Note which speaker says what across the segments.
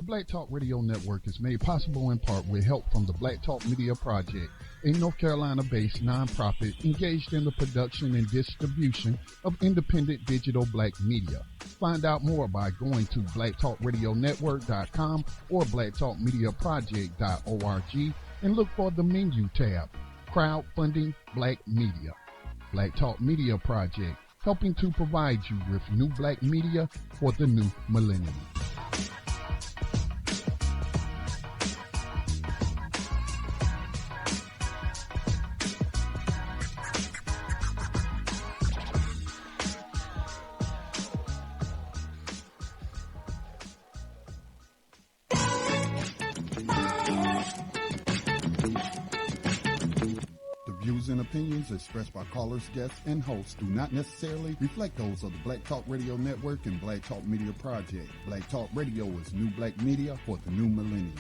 Speaker 1: Black Talk Radio Network is made possible in part with help from the Black Talk Media Project, a North Carolina-based nonprofit engaged in the production and distribution of independent digital black media. Find out more by going to blacktalkradionetwork.com or blacktalkmediaproject.org and look for the menu tab, Crowdfunding Black Media. Black Talk Media Project, helping to provide you with new black media for the new millennium. And opinions expressed by callers, guests, and hosts do not necessarily reflect those of the Black Talk Radio Network and Black Talk Media Project. Black Talk Radio is new black media for the new millennium.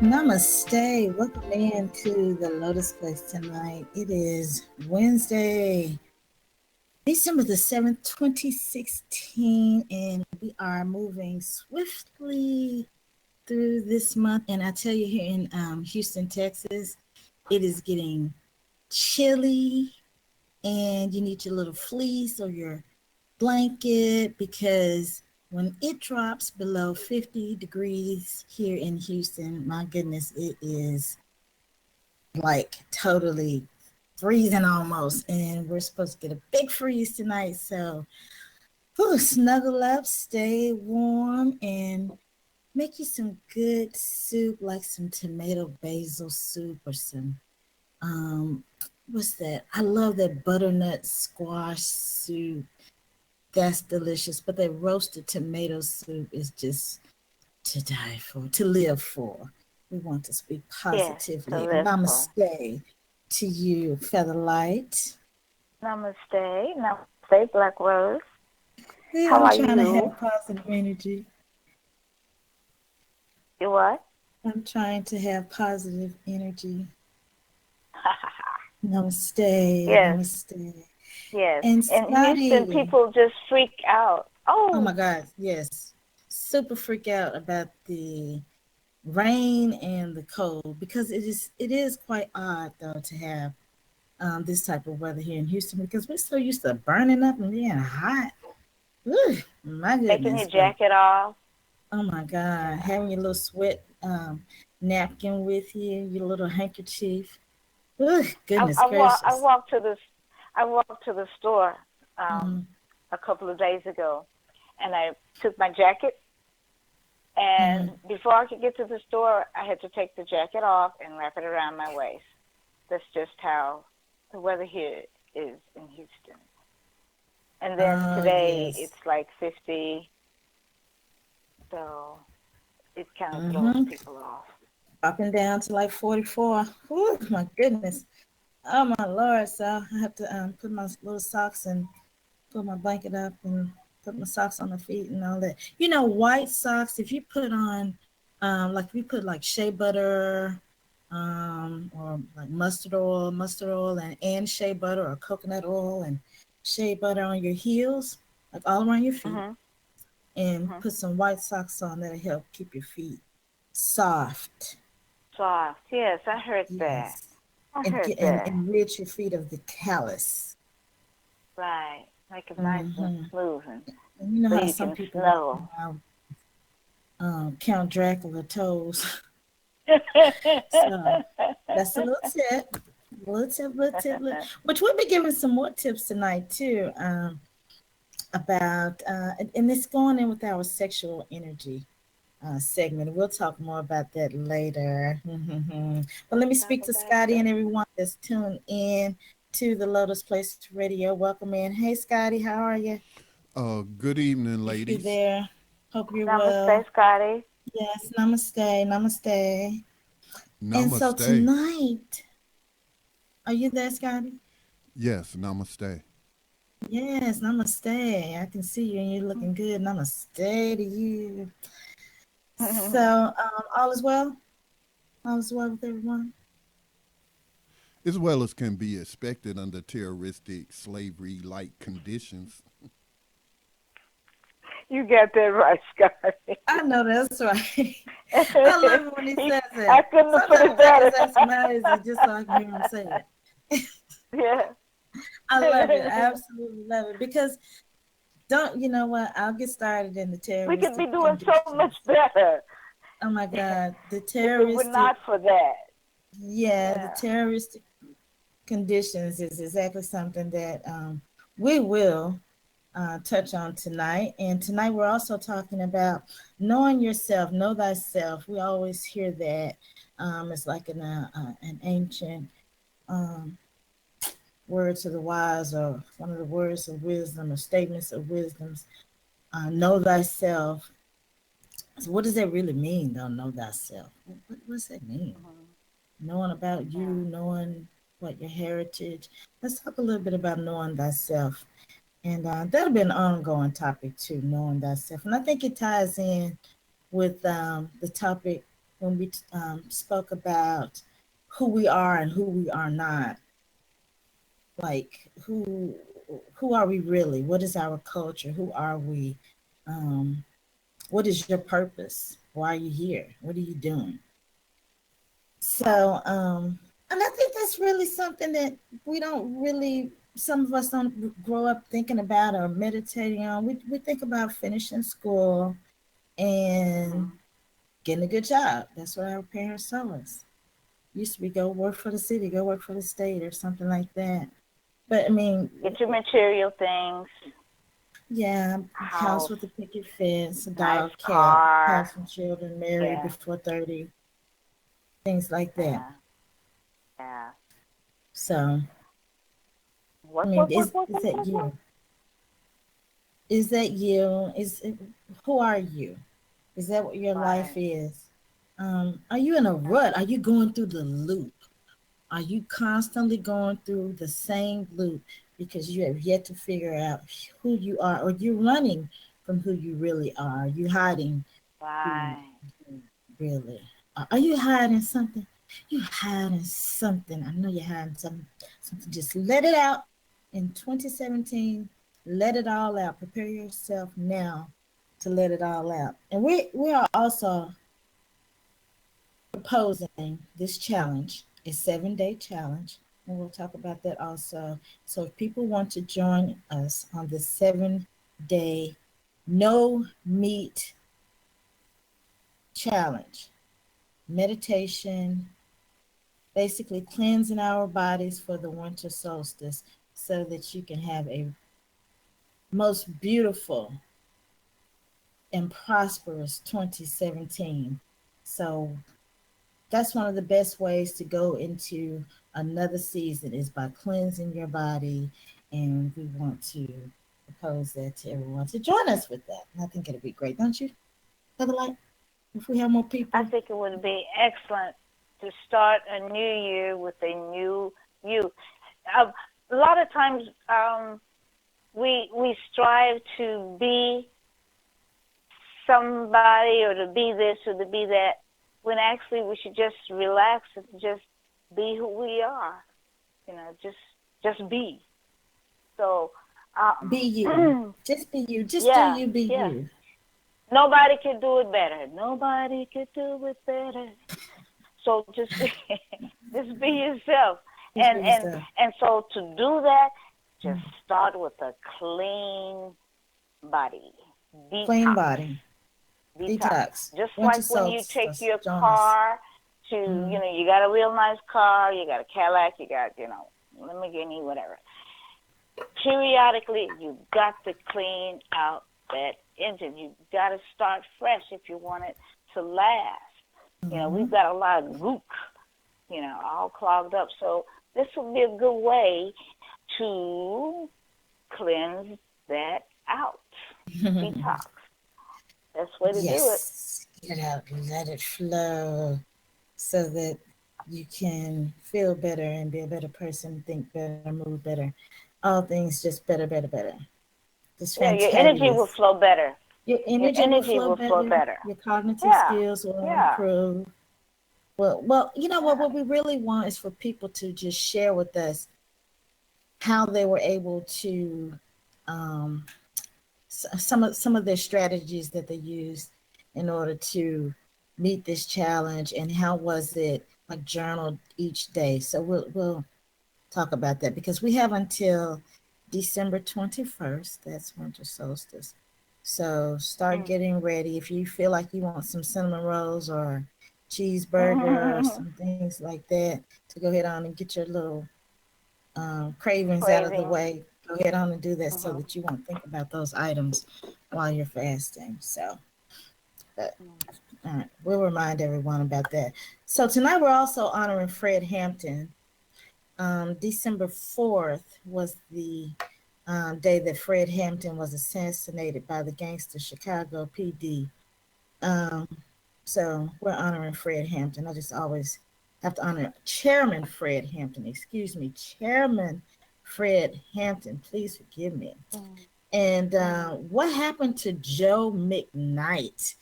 Speaker 2: Namaste. Welcome in to the Lotus Place tonight. It is Wednesday, December the 7th, 2016, and we are moving swiftly through this month. And I tell you, here in Houston, Texas, it is getting chilly, and you need your little fleece or your blanket, because when it drops below 50 degrees here in Houston, my goodness, it is like totally freezing almost. And we're supposed to get a big freeze tonight. So snuggle up, stay warm, and make you some good soup, like some tomato basil soup or some, what's that? I love that butternut squash soup. That's delicious. But that roasted tomato soup is just to die for, to live for. We want to speak positively.
Speaker 3: Yes,
Speaker 2: namaste to you, Featherlight.
Speaker 3: Namaste. Namaste, Black Rose.
Speaker 2: Hey,
Speaker 3: How are you?
Speaker 2: I'm trying to have positive energy.
Speaker 3: You what?
Speaker 2: I'm trying to have positive energy. Namaste.
Speaker 3: Yes.
Speaker 2: Namaste.
Speaker 3: Yes.
Speaker 2: And
Speaker 3: in Houston, people just freak out.
Speaker 2: Oh my God, yes. Super freak out about the rain and the cold, because it is quite odd though to have this type of weather here in Houston, because we're so used to burning up and being hot. Ooh, my goodness.
Speaker 3: Taking your jacket off.
Speaker 2: Oh my God, having your little sweat napkin with you, your little handkerchief. Ooh, goodness gracious.
Speaker 3: I walked to the store a couple of days ago, and I took my jacket, and before I could get to the store, I had to take the jacket off and wrap it around my waist. That's just how the weather here is in Houston. And then today it's like 50, so it kind of throws people off.
Speaker 2: Up and down to like 44. Oh my goodness. Oh my Lord. So I have to put my little socks and put my blanket up and put my socks on the feet and all that. You know, white socks, if you put on, like if you put like shea butter or like mustard oil and shea butter, or coconut oil and shea butter on your heels, like all around your feet, and put some white socks on, that'll help keep your feet soft.
Speaker 3: Soft, yes, I heard that.
Speaker 2: And rid your feet of the callus.
Speaker 3: Right, make it nice and smooth.
Speaker 2: And you know
Speaker 3: so
Speaker 2: how
Speaker 3: you
Speaker 2: some
Speaker 3: can
Speaker 2: people
Speaker 3: snuggle.
Speaker 2: Count Dracula toes. So that's a little tip. Which we'll be giving some more tips tonight too, about and it's going in with our sexual energy segment. We'll talk more about that later. But let me speak to Scotty and everyone that's tuned in to the Lotus Place Radio. Welcome in. Hey, Scotty, how are you?
Speaker 1: Good evening, ladies.
Speaker 2: You there? Hope you're
Speaker 3: Namaste,
Speaker 2: well.
Speaker 3: Scotty.
Speaker 2: Yes, namaste, namaste. And so
Speaker 1: Namaste.
Speaker 2: tonight, are you there, Scotty?
Speaker 1: Yes, namaste.
Speaker 2: Yes, namaste. I can see you and you're looking good. Namaste to you. So, all is well? All is well with everyone?
Speaker 1: As well as can be expected under terroristic, slavery-like conditions.
Speaker 3: You got that right, Scotty.
Speaker 2: I know that's right. I love it when he says it.
Speaker 3: I couldn't have put it better.
Speaker 2: That's amazing, just so I can hear him say it.
Speaker 3: Yeah.
Speaker 2: I love it. I absolutely love it. Because you know what? I'll get started in the terroristic.
Speaker 3: We could be doing so much better.
Speaker 2: Oh my God. The
Speaker 3: terroristic. If it were not for that.
Speaker 2: Yeah, the terroristic conditions is exactly something that we will touch on tonight. And tonight we're also talking about knowing yourself, know thyself. We always hear that. It's like an ancient words of the wise, or one of the words of wisdom, or statements of wisdoms. Know thyself. So what does that really mean, though, know thyself? What does that mean? Knowing about you, knowing what your heritage. Let's talk a little bit about knowing thyself. And that'll be an ongoing topic too, knowing thyself. And I think it ties in with the topic when we spoke about who we are and who we are not. Like who are we really? What is our culture? Who are we? What is your purpose? Why are you here? What are you doing? So, and I think that's really something that we don't really, some of us don't grow up thinking about or meditating on. We think about finishing school and getting a good job. That's what our parents told us. Used to be go work for the city, go work for the state, or something like that. But I mean,
Speaker 3: get your material things.
Speaker 2: Yeah, house with a picket fence, a dog, cat,
Speaker 3: car.
Speaker 2: have some children, married before 30, things like that.
Speaker 3: Yeah.
Speaker 2: So, I mean, is that you? Is that you? Who are you? Is that what your life is? Are you in a rut? Are you going through the loop? Are you constantly going through the same loop because you have yet to figure out who you are, or you're running from who you really are? Are you hiding who you really are? Are you hiding something? You're hiding something. I know you're hiding something. Just let it out in 2017. Let it all out. Prepare yourself now to let it all out. And we are also proposing this challenge, a 7-day challenge, and we'll talk about that also. So if people want to join us on the 7-day no meat challenge, meditation, basically cleansing our bodies for the winter solstice so that you can have a most beautiful and prosperous 2017. So that's one of the best ways to go into another season, is by cleansing your body. And we want to propose that to everyone to join us with that. And I think it'll be great, don't you, Brother Light? If we have more people.
Speaker 3: I think it would be excellent to start a new year with a new you. A lot of times we strive to be somebody, or to be this or to be that, when actually we should just relax and just be who we are. Just be. So
Speaker 2: be you. Just be you. Just do you, be you.
Speaker 3: Nobody can do it better. Nobody can do it better. So just be yourself. And so to do that, just start with a clean body.
Speaker 2: Clean body.
Speaker 3: Detox. Just like when you take your car to, you got a real nice car, you got a Cadillac, you got, Lamborghini, whatever. Periodically, you got to clean out that engine. You got to start fresh if you want it to last. We've got a lot of gook, all clogged up. So this will be a good way to cleanse that out. Detox. That's the way to do it.
Speaker 2: Get out, let it flow so that you can feel better and be a better person, think better, move better. All things just better. Just fantabulous.
Speaker 3: Your energy will flow better.
Speaker 2: Your energy will flow better. Your cognitive skills will improve. Well, you know what we really want is for people to just share with us how they were able to some of their strategies that they used in order to meet this challenge, and how was it like journaled each day. So we'll talk about that, because we have until December 21st. That's winter solstice. So start getting ready. If you feel like you want some cinnamon rolls or cheeseburger or some things like that, to go ahead on and get your little cravings out of the way. Go ahead on and do that so that you won't think about those items while you're fasting. So, all right, we'll remind everyone about that. So tonight we're also honoring Fred Hampton. December 4th was the day that Fred Hampton was assassinated by the gangster Chicago PD. So we're honoring Fred Hampton. I just always have to honor Chairman Fred Hampton. Chairman Fred Hampton. Please forgive me. And what happened to Joe Mcknight?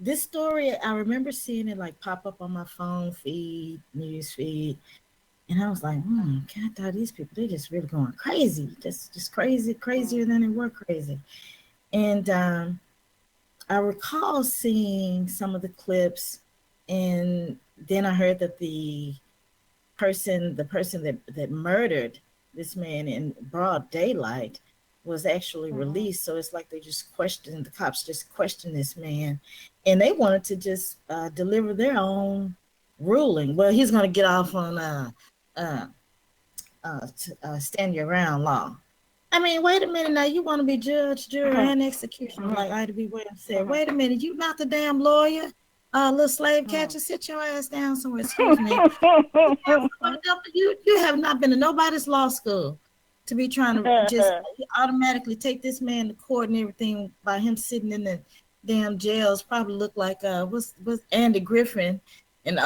Speaker 2: This story, I remember seeing it like pop up on my phone feed, news feed. And I was like, God, these people, they're just really going crazy. Just crazy, crazier than they were crazy. And I recall seeing some of the clips, and then I heard that the person that murdered this man in broad daylight was actually released. So it's like the cops just questioned this man, and they wanted to just deliver their own ruling. Well, he's going to get off on stand your ground law. I mean, wait a minute now. You want to be judge, jury, and executioner, like Ida B. Williams said. Wait a minute. You not the damn lawyer. Little slave catcher, sit your ass down somewhere. Excuse me. You have not been to nobody's law school to be trying to just automatically take this man to court and everything by him sitting in the damn jails. Probably look like what's Andy Griffin and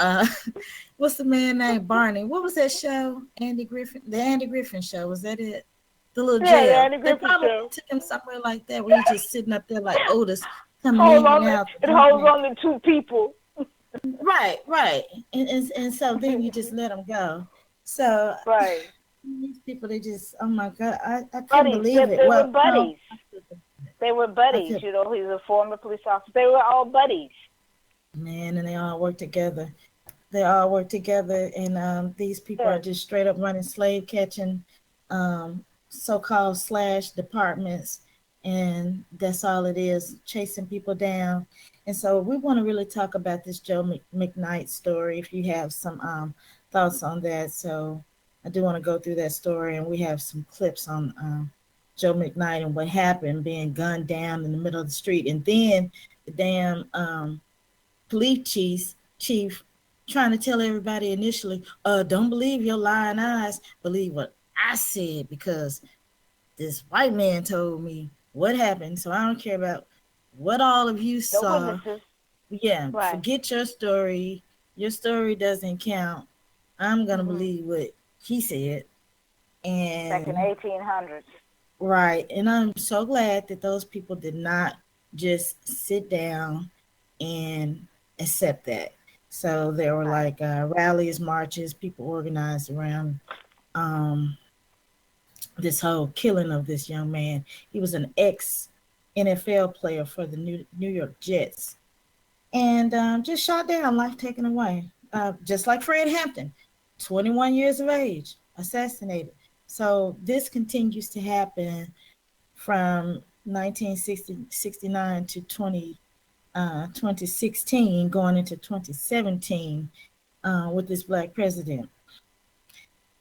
Speaker 2: what's the man named Barney? What was that show? Andy Griffin. The Andy Griffin Show. Was that it? The little jail.
Speaker 3: The Andy
Speaker 2: They
Speaker 3: Griffin
Speaker 2: probably
Speaker 3: Show.
Speaker 2: took him somewhere like that where he's just sitting up there like Otis.
Speaker 3: It holds on to two people.
Speaker 2: Right. And so then you just let them go. So these people, they just, oh my God, I couldn't believe it.
Speaker 3: They were buddies. They were buddies. He's a former police officer. They were all buddies.
Speaker 2: Man, and they all work together. And these people are just straight up running slave catching so-called slash departments, and that's all it is, chasing people down. And so we want to really talk about this Joe Mcknight story, if you have some thoughts on that. So I do want to go through that story, and we have some clips on Joe Mcknight and what happened, being gunned down in the middle of the street, and then the damn police chief trying to tell everybody initially, don't believe your lying eyes, believe what I said, because this white man told me what happened. So I don't care about what all of you saw. Yeah, forget your story. Your story doesn't count. I'm gonna believe what he said. And
Speaker 3: back in 1800s.
Speaker 2: Right, and I'm so glad that those people did not just sit down and accept that. So there were like rallies, marches, people organized around this whole killing of this young man. He was an ex-NFL player for the New York Jets, and just shot down, life taken away. Just like Fred Hampton, 21 years of age, assassinated. So this continues to happen from 1969 to 2016 going into 2017 with this black president.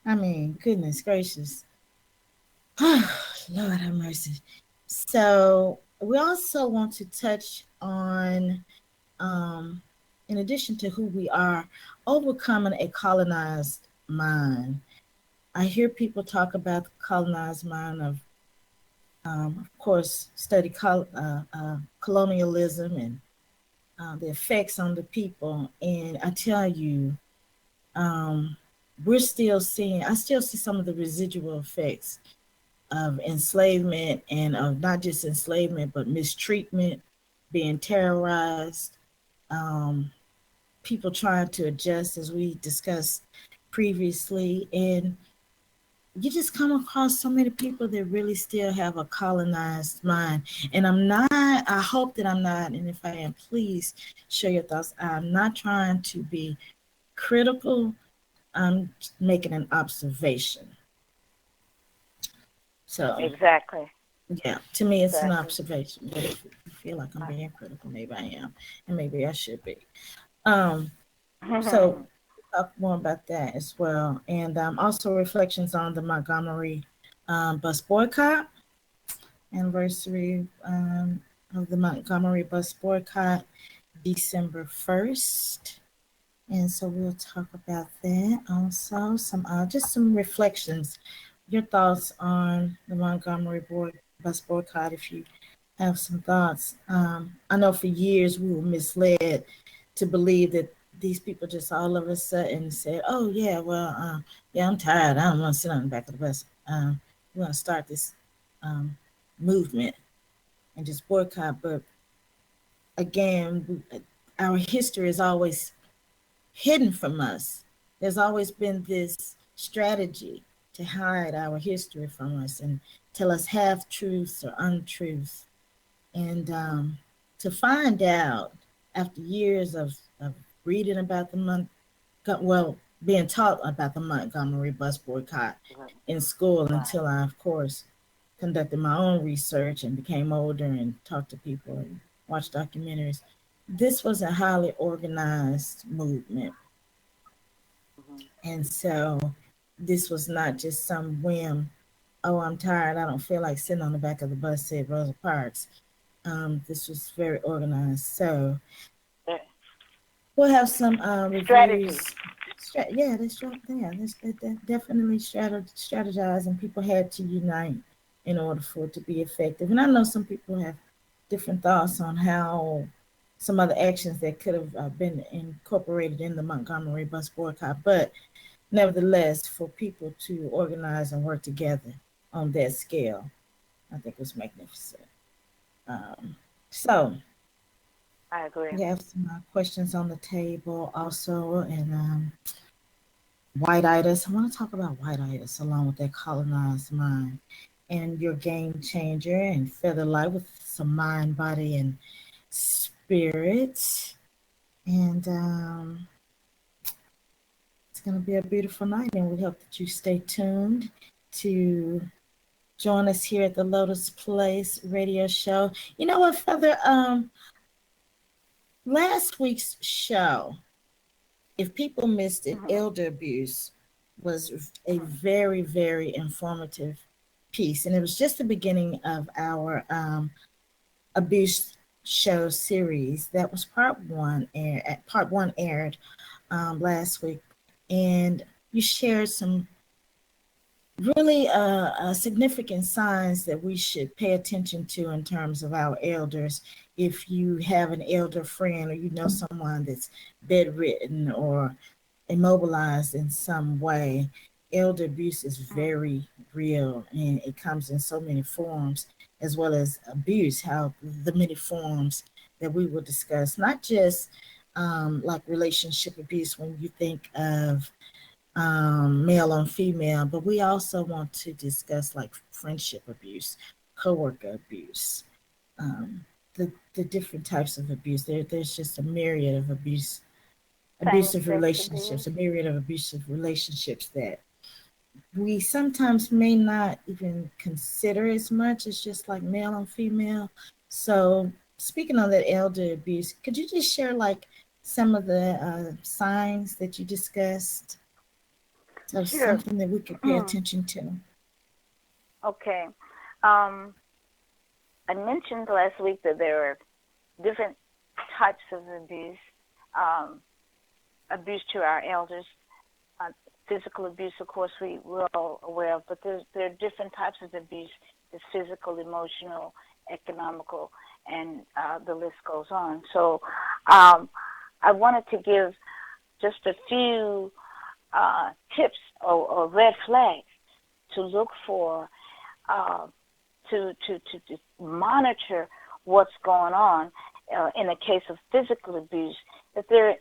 Speaker 2: I mean, goodness gracious. Lord have mercy. So we also want to touch on, in addition to who we are, overcoming a colonized mind. I hear people talk about the colonized mind of course, study colonialism and the effects on the people. And I tell you, I still see some of the residual effects of enslavement, and of not just enslavement, but mistreatment, being terrorized, people trying to adjust, as we discussed previously. And you just come across so many people that really still have a colonized mind. And I hope that I'm not, and if I am, please share your thoughts. I'm not trying to be critical, I'm making an observation. So
Speaker 3: Exactly.
Speaker 2: yeah, to me it's an observation. But if you feel like I'm being critical, maybe I am, and maybe I should be. So talk more about that as well, and also reflections on the Montgomery bus boycott, anniversary of the Montgomery bus boycott, December 1st. And so we'll talk about that. Also, some reflections, your thoughts on the Montgomery bus boycott, if you have some thoughts. I know for years we were misled to believe that these people just all of a sudden said, "Oh yeah, well, yeah, I'm tired. I don't want to sit on the back of the bus. We want to start this movement and just boycott." But again, our history is always hidden from us. There's always been this strategy to hide our history from us and tell us half truths or untruths. And to find out after years of reading about being taught about the Montgomery bus boycott in school, until I, of course, conducted my own research and became older and talked to people and watched documentaries. This was a highly organized movement. And so this was not just some whim. "Oh, I'm tired. I don't feel like sitting on the back of the bus," said Rosa Parks. This was very organized. So we'll have some reviews. They definitely strategize, and people had to unite in order for it to be effective. And I know some people have different thoughts on how some other actions that could have been incorporated in the Montgomery bus boycott, but nevertheless, for people to organize and work together on that scale, I think was magnificent. So
Speaker 3: I agree.
Speaker 2: we have some questions on the table also, and whiteitus. I want to talk about whiteitus along with that colonized mind, and your game changer and feather light with some mind, body, and spirit. And it's going to be a beautiful night, and we hope that you stay tuned to join us here at the Lotus Place radio show. You know what, Feather? Last week's show, if people missed it, elder abuse was a very, very informative piece, and it was just the beginning of our abuse show series. That was part one aired last week, and you shared some really significant signs that we should pay attention to in terms of our elders. If you have an elder friend, or you know someone that's bedridden or immobilized in some way, elder abuse is very real, and it comes in so many forms, as well as abuse, how the many forms that we will discuss, not just like relationship abuse when you think of male on female, but we also want to discuss like friendship abuse, coworker abuse, the different types of abuse. There's just a myriad of abusive relationships, a myriad of abusive relationships that we sometimes may not even consider as much as just like male on female. So speaking on that elder abuse, could you just share like some of the signs that you discussed? So
Speaker 3: Sure.
Speaker 2: something that we could pay attention to.
Speaker 3: Okay. I mentioned last week that there are different types of abuse, abuse to our elders. Physical abuse, of course, we're all aware of, but there are different types of abuse. There's physical, emotional, economical, and the list goes on. So I wanted to give just a few tips or red flags to look for, to monitor what's going on in the case of physical abuse, that there are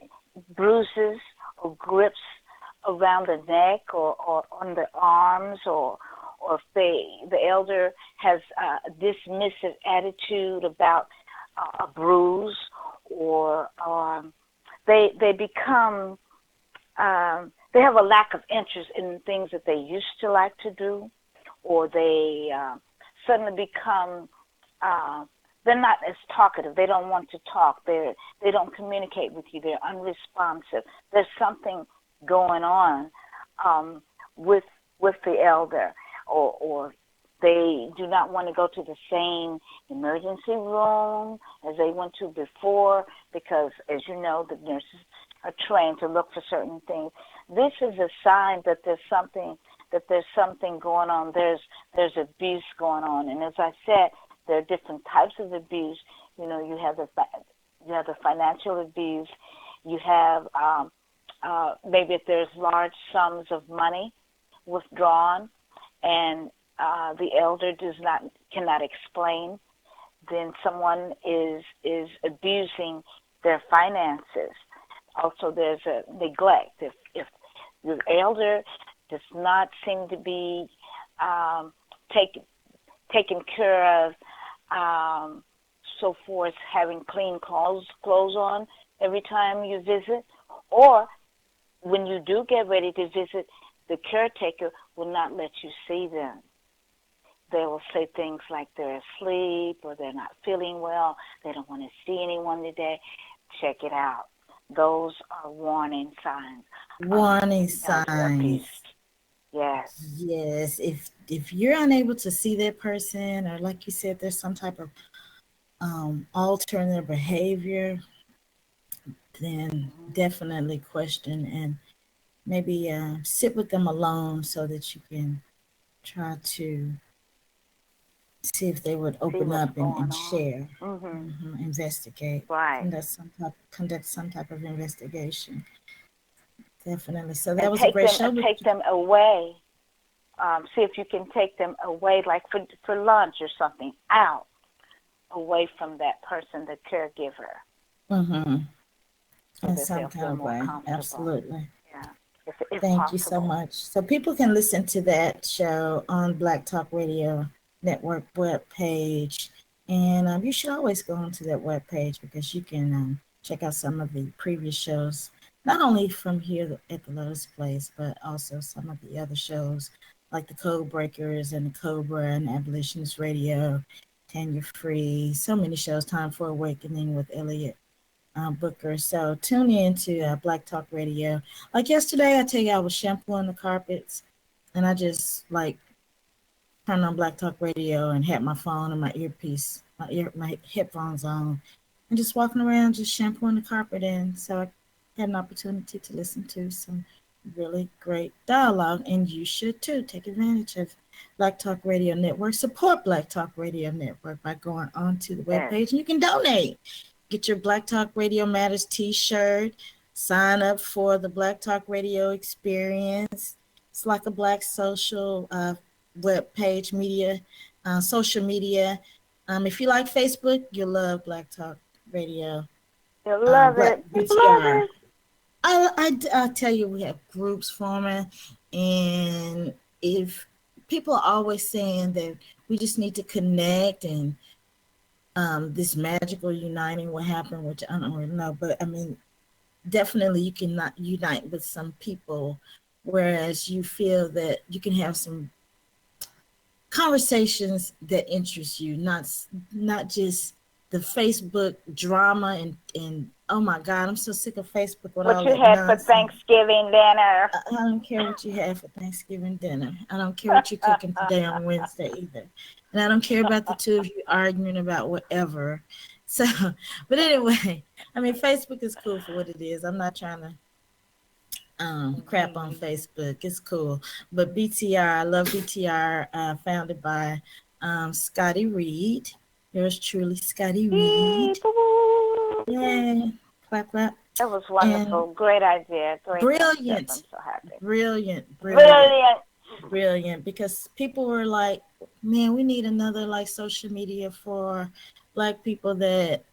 Speaker 3: bruises or grips around the neck or on the arms, or if the elder has a dismissive attitude about a bruise, or they become they have a lack of interest in things that they used to like to do, or they suddenly become they're not as talkative. They don't want to talk. They don't communicate with you. They're unresponsive. There's something going on with the elder, or they do not want to go to the same emergency room as they went to before, because, as you know, the nurses are trained to look for certain things. This is a sign that there's something going on. There's abuse going on, and as I said, there are different types of abuse. You know, you have the financial abuse. You have maybe if there's large sums of money withdrawn, and the elder cannot explain, then someone is abusing their finances. Also, there's a neglect. If your elder does not seem to be taken care of, so forth, having clean clothes on every time you visit, or when you do get ready to visit, the caretaker will not let you see them. They will say things like they're asleep, or they're not feeling well, they don't want to see anyone today. Check it out. Those are warning signs.
Speaker 2: Warning signs.
Speaker 3: Yes.
Speaker 2: Yes. If you're unable to see that person, or like you said, there's some type of altering their behavior, then definitely question and maybe sit with them alone so that you can try to see if they would open up and share, investigate,
Speaker 3: right,
Speaker 2: conduct some type of investigation. Definitely. So that
Speaker 3: and
Speaker 2: was a great show.
Speaker 3: Take them away. See if you can take them away, like for lunch or something, out, away from that person, the caregiver.
Speaker 2: In some kind of way. Absolutely.
Speaker 3: Yeah. If
Speaker 2: Thank
Speaker 3: possible.
Speaker 2: You so much. So people can listen to that show on Black Talk Radio Network webpage. And you should always go onto that webpage, because you can check out some of the previous shows, not only from here at the Lotus Place, but also some of the other shows like the Code Breakers and the Cobra and Abolitionist Radio, Tanya Free, so many shows, Time for Awakening with Elliot Booker. So tune in to Black Talk Radio. Like yesterday, I tell you, I was shampooing the carpets, and I just turned on Black Talk Radio and had my phone and my earpiece, my headphones on, and just walking around, just shampooing the carpet. And so I had an opportunity to listen to some really great dialogue, and you should too. Take advantage of Black Talk Radio Network. Support Black Talk Radio Network by going onto the webpage, and you can donate. Get your Black Talk Radio Matters t-shirt. Sign up for the Black Talk Radio experience. It's like a Black social web page media, social media. If you like Facebook, you'll love Black Talk Radio.
Speaker 3: You'll love it.
Speaker 2: BTR. I tell you, we have groups forming, and if people are always saying that we just need to connect, and this magical uniting will happen, which I don't really know, but I mean, definitely you can not unite with some people, whereas you feel that you can have some conversations that interest you, not just the Facebook drama and oh my God, I'm so sick of Facebook with
Speaker 3: What
Speaker 2: all
Speaker 3: you
Speaker 2: that
Speaker 3: had for
Speaker 2: nonsense.
Speaker 3: Thanksgiving dinner?
Speaker 2: I don't care what you have for Thanksgiving dinner. I don't care what you're cooking today on Wednesday either. And I don't care about the two of you arguing about whatever. So, but anyway, I mean, Facebook is cool for what it is. I'm not trying to crap on Facebook. It's cool. But BTR, I love BTR, founded by Scotty Reed. Yours truly, Scotty Reed. Yeah, clap, clap.
Speaker 3: That was wonderful. And great idea. Great
Speaker 2: brilliant.
Speaker 3: Concept. I'm so happy.
Speaker 2: Brilliant. Because people were like, man, we need another like social media for Black people that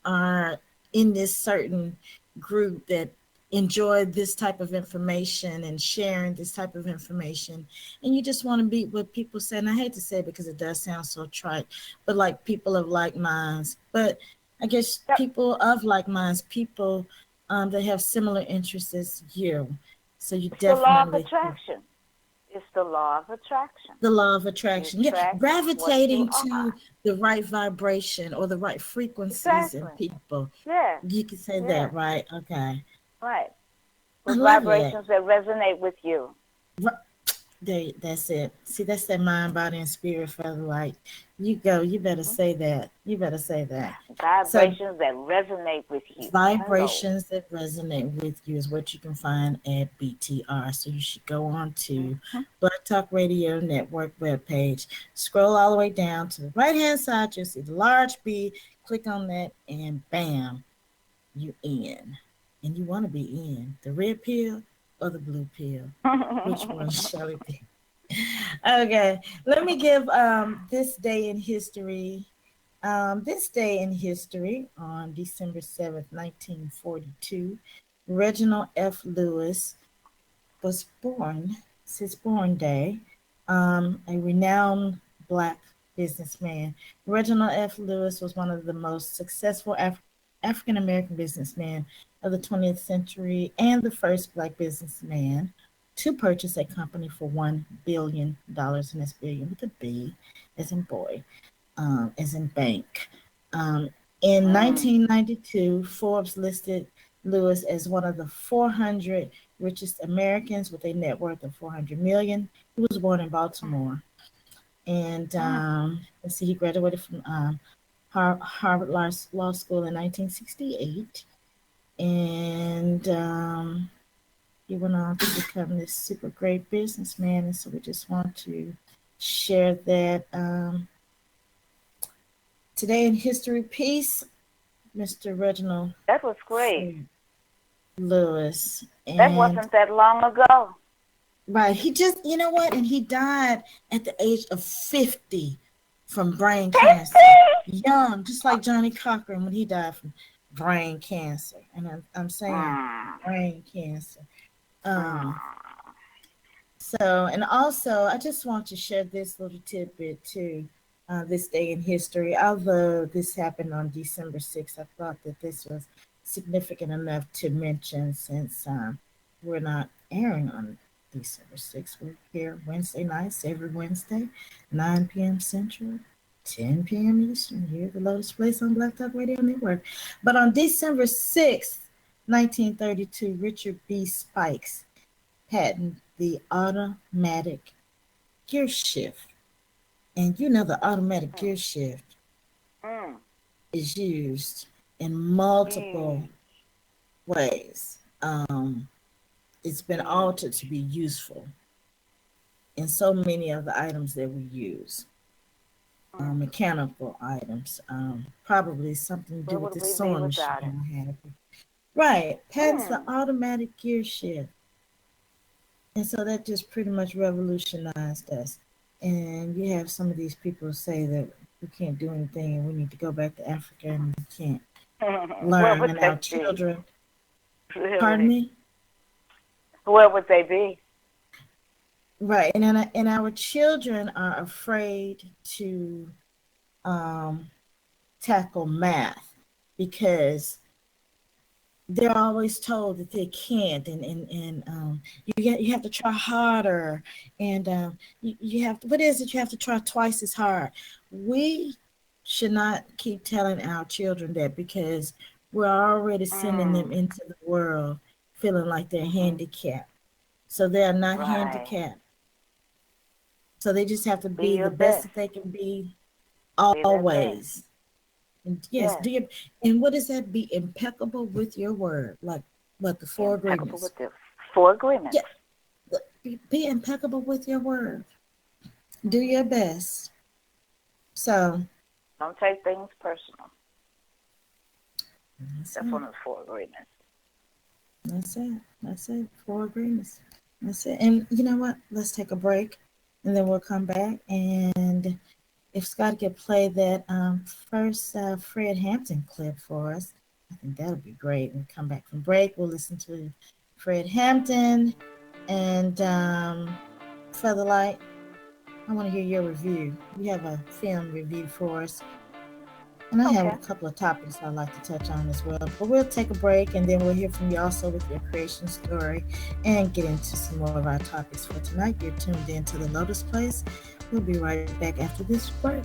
Speaker 2: are in this certain group that enjoy this type of information and sharing this type of information. And you just want to be what people say. And I hate to say it because it does sound so trite, but like people of like minds. But I guess people of like minds, people that have similar interests as you. So you
Speaker 3: it's
Speaker 2: definitely.
Speaker 3: The law of attraction. It's the law of attraction.
Speaker 2: The law of attraction. Yeah, gravitating to the right vibration or the right frequencies in people.
Speaker 3: Yeah.
Speaker 2: You can say that, right? Okay.
Speaker 3: Right. With vibrations that resonate with you.
Speaker 2: That's it. See, that's that mind, body, and spirit feather light. You go. You better say that. You better say that.
Speaker 3: Vibrations that resonate with you.
Speaker 2: Vibrations that resonate with you is what you can find at BTR. So you should go on to Black Talk Radio Network webpage. Scroll all the way down to the right-hand side. You'll see the large B. Click on that, and bam, you in. And you want to be in the red pill or the blue pill. Which one shall it be? Okay, let me give this day in history. This day in history on December 7th, 1942, Reginald F. Lewis was born. It's his born day. A renowned Black businessman. Reginald F. Lewis was one of the most successful African-American businessmen of the 20th century and the first Black businessman to purchase a company for $1 billion, and that's billion with a B, as in boy, as in bank. In 1992, Forbes listed Lewis as one of the 400 richest Americans with a net worth of $400 million. He was born in Baltimore. And let's see, he graduated from Harvard Law School in 1968. And he went on to become this super great businessman. And so we just want to share that today in history piece, Mr. Reginald.
Speaker 3: That was great.
Speaker 2: Lewis. And
Speaker 3: that wasn't that long ago.
Speaker 2: Right. He just, you know what? And he died at the age of 50 from brain cancer. Young, just like Johnny Cochran when he died from brain cancer. And I'm saying brain cancer. So, and also, I just want to share this little tidbit too, this day in history. Although this happened on December 6th, I thought that this was significant enough to mention since we're not airing on December 6th. We're here Wednesday nights, every Wednesday, 9 p.m. Central, 10 p.m. Eastern, here at the Lotus Place on Black Talk Radio Network. But on December 6th, 1932, Richard B. Spikes patented the automatic gear shift. And you know the automatic gear shift is used in multiple ways. It's been altered to be useful in so many of the items that we use. Mechanical items, probably something to do with the sewing machine. Right, patents the automatic gear shift. And so that just pretty much revolutionized us. And you have some of these people say that we can't do anything and we need to go back to Africa and we can't learn. And our children, pardon me?
Speaker 3: Where would they be?
Speaker 2: Right, and our children are afraid to tackle math because they're always told that they can't, and you have to try harder, and you have to, what is it? You have to try twice as hard. We should not keep telling our children that, because we're already sending them into the world feeling like they're handicapped. So they are not handicapped. So they just have to be the best that they can be always. And yes, and what does that? Be impeccable with your word, like what the 4 agreements.
Speaker 3: With the 4 agreements.
Speaker 2: Yeah, be impeccable with your word. Do your best. So
Speaker 3: don't take things personal.
Speaker 2: That's
Speaker 3: one of the 4 agreements.
Speaker 2: That's it. 4 agreements. That's it. And you know what? Let's take a break, and then we'll come back. And if Scott could play that first Fred Hampton clip for us, I think that would be great. When we come back from break, we'll listen to Fred Hampton and Featherlight. I want to hear your review. You have a film review for us. And I have a couple of topics I'd like to touch on as well. But we'll take a break, and then we'll hear from you also with your creation story and get into some more of our topics for tonight. You're tuned in to the Lotus Place. We'll be right back after this break.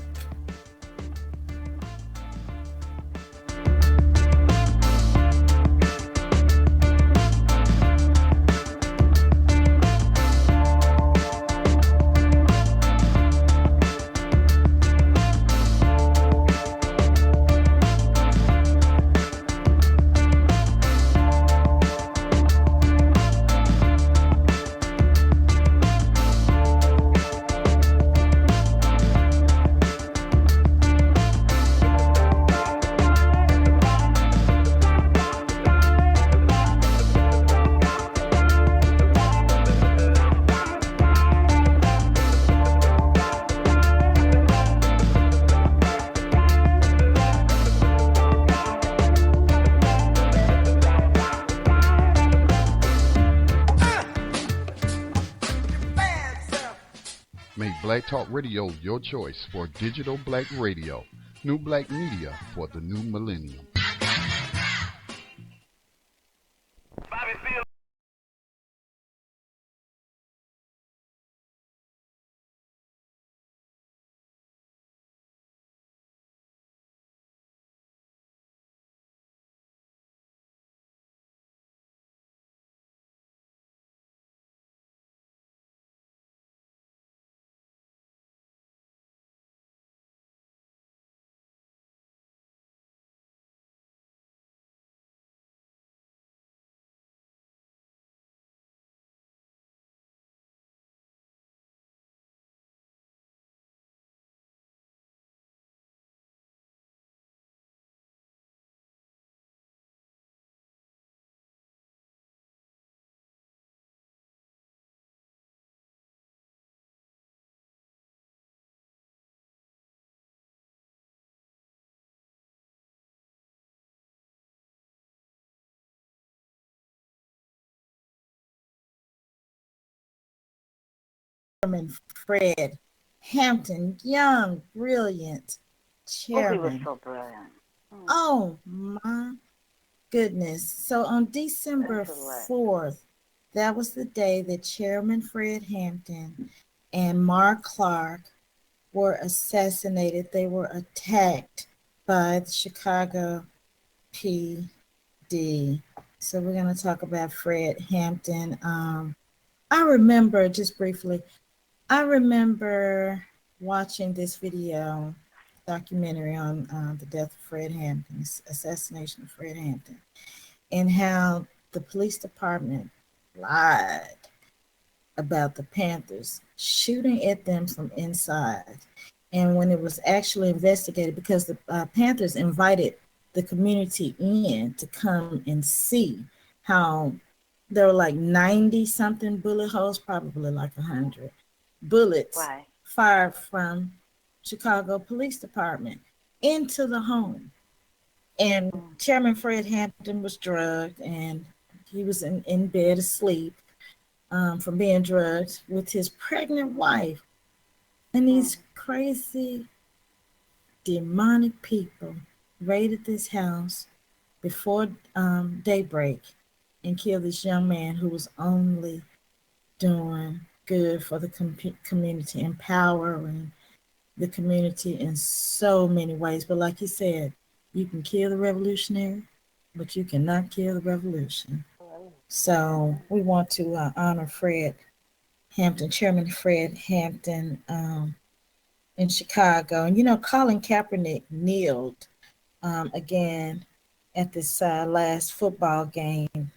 Speaker 1: Black Talk Radio, your choice for digital black radio. New black media for the new millennium.
Speaker 2: Fred Hampton, young, brilliant chairman.
Speaker 3: Oh, he was so brilliant.
Speaker 2: Oh, my goodness. So on December 4th, that was the day that Chairman Fred Hampton and Mark Clark were assassinated. They were attacked by the Chicago PD. So we're going to talk about Fred Hampton. I remember, just briefly, I remember watching this video documentary on the death of Fred Hampton, the assassination of Fred Hampton, and how the police department lied about the Panthers shooting at them from inside. And when it was actually investigated, because the Panthers invited the community in to come and see how there were like 90 something bullet holes, probably like 100 bullets fired from Chicago Police Department into the home. And Chairman Fred Hampton was drugged, and he was in bed asleep from being drugged with his pregnant wife. And these crazy, demonic people raided this house before daybreak and killed this young man who was only doing good for the community, empowering the community in so many ways. But like you said, you can kill the revolutionary, but you cannot kill the revolution. So we want to honor Fred Hampton, Chairman Fred Hampton, in Chicago. And, Colin Kaepernick kneeled again at this last football game.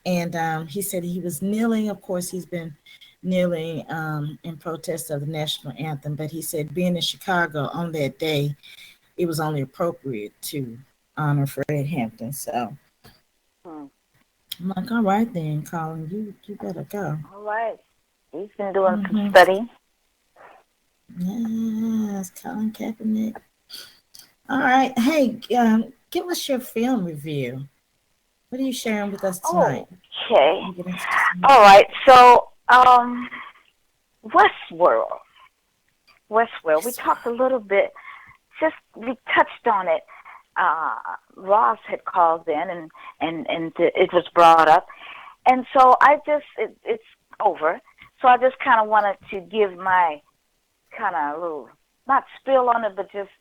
Speaker 2: And he said he was kneeling. Of course, he's been kneeling in protest of the national anthem. But he said being in Chicago on that day, it was only appropriate to honor Fred Hampton. So I'm like, all right then, Colin, you better go.
Speaker 3: All right. He's been doing some study.
Speaker 2: Yes, Colin Kaepernick. All right. Hey, give us your film review. What are you sharing with us tonight?
Speaker 3: Okay. All right. So, Westworld. We talked a little bit. We touched on it. Ross had called in, and it was brought up, and so it's over. So I just kind of wanted to give my kind of little, not spill on it, but just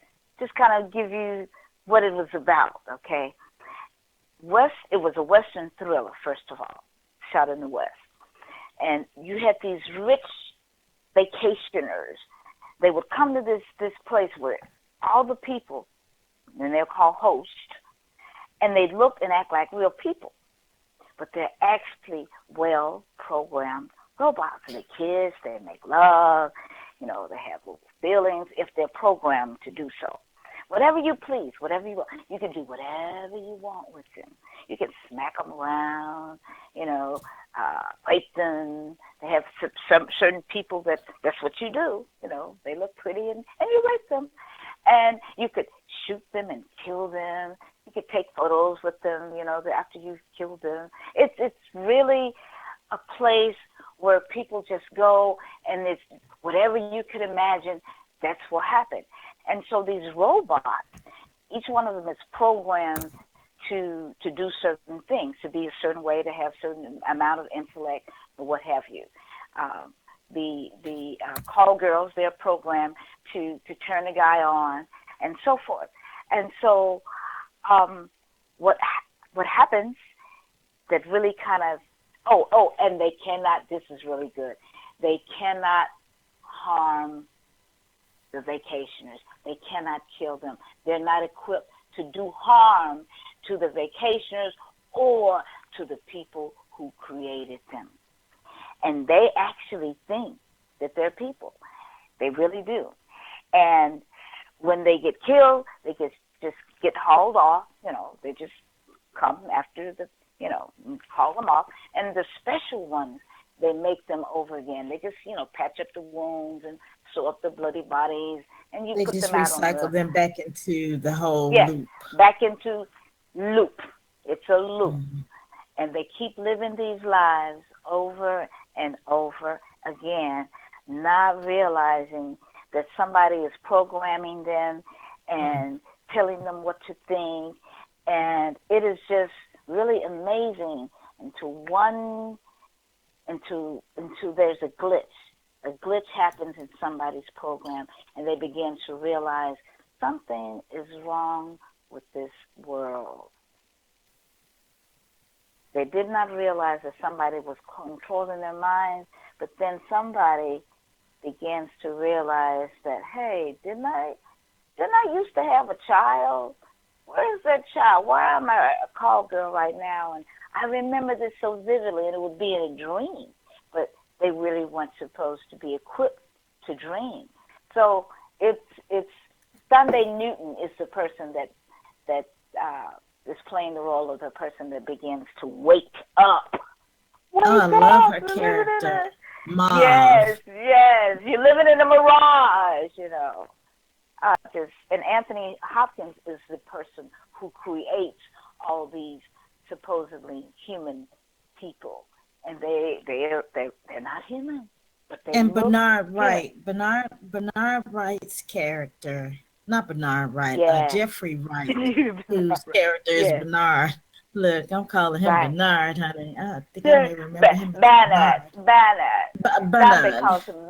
Speaker 3: kind of give you what it was about. Okay. It was a Western thriller, first of all, shot in the West. And you had these rich vacationers. They would come to this place where all the people, and they're called hosts, and they look and act like real people. But they're actually well-programmed robots. And they kiss, they make love, they have little feelings if they're programmed to do so. Whatever you please, whatever you want. You can do whatever you want with them. You can smack them around, rape them. They have some certain people that's what you do. They look pretty and you rape them. And you could shoot them and kill them. You could take photos with them, after you've killed them. It's really a place where people just go, and it's whatever you could imagine, that's what happened. And so these robots, each one of them is programmed to do certain things, to be a certain way, to have certain amount of intellect, or what have you. The call girls, they're programmed to turn the guy on, and so forth. And so what happens that really kind of, and they cannot, this is really good, they cannot harm the vacationers. They cannot kill them. They're not equipped to do harm to the vacationers or to the people who created them. And they actually think that they're people. They really do. And when they get killed, they just get hauled off. They just come after haul them off. And the special ones, they make them over again. They just, patch up the wounds and sew up the bloody bodies, and you put them out. They just
Speaker 2: recycle them back into the whole loop.
Speaker 3: Back into loop. It's a loop. Mm-hmm. And they keep living these lives over and over again, not realizing that somebody is programming them and telling them what to think. And it is just really amazing until there's a glitch. A glitch happens in somebody's program, and they begin to realize something is wrong with this world. They did not realize that somebody was controlling their minds, but then somebody begins to realize that, hey, didn't I used to have a child? Where is that child? Why am I a call girl right now? And I remember this so vividly, and it would be in a dream, but they really weren't supposed to be equipped to dream. So it's Sunday Newton is the person that is playing the role of the person that begins to wake up.
Speaker 2: I love her character. Mom.
Speaker 3: Yes. You're living in a mirage, and Anthony Hopkins is the person who creates all these supposedly human people, and they're not human. But they
Speaker 2: Bernard Wright, Bernard Wright's character, not Bernard Wright, Jeffrey Wright, whose character is Bernard. Look, I'm calling him Bernard, honey. I think I may remember him.
Speaker 3: Bernard.
Speaker 2: Bernard.
Speaker 3: They call him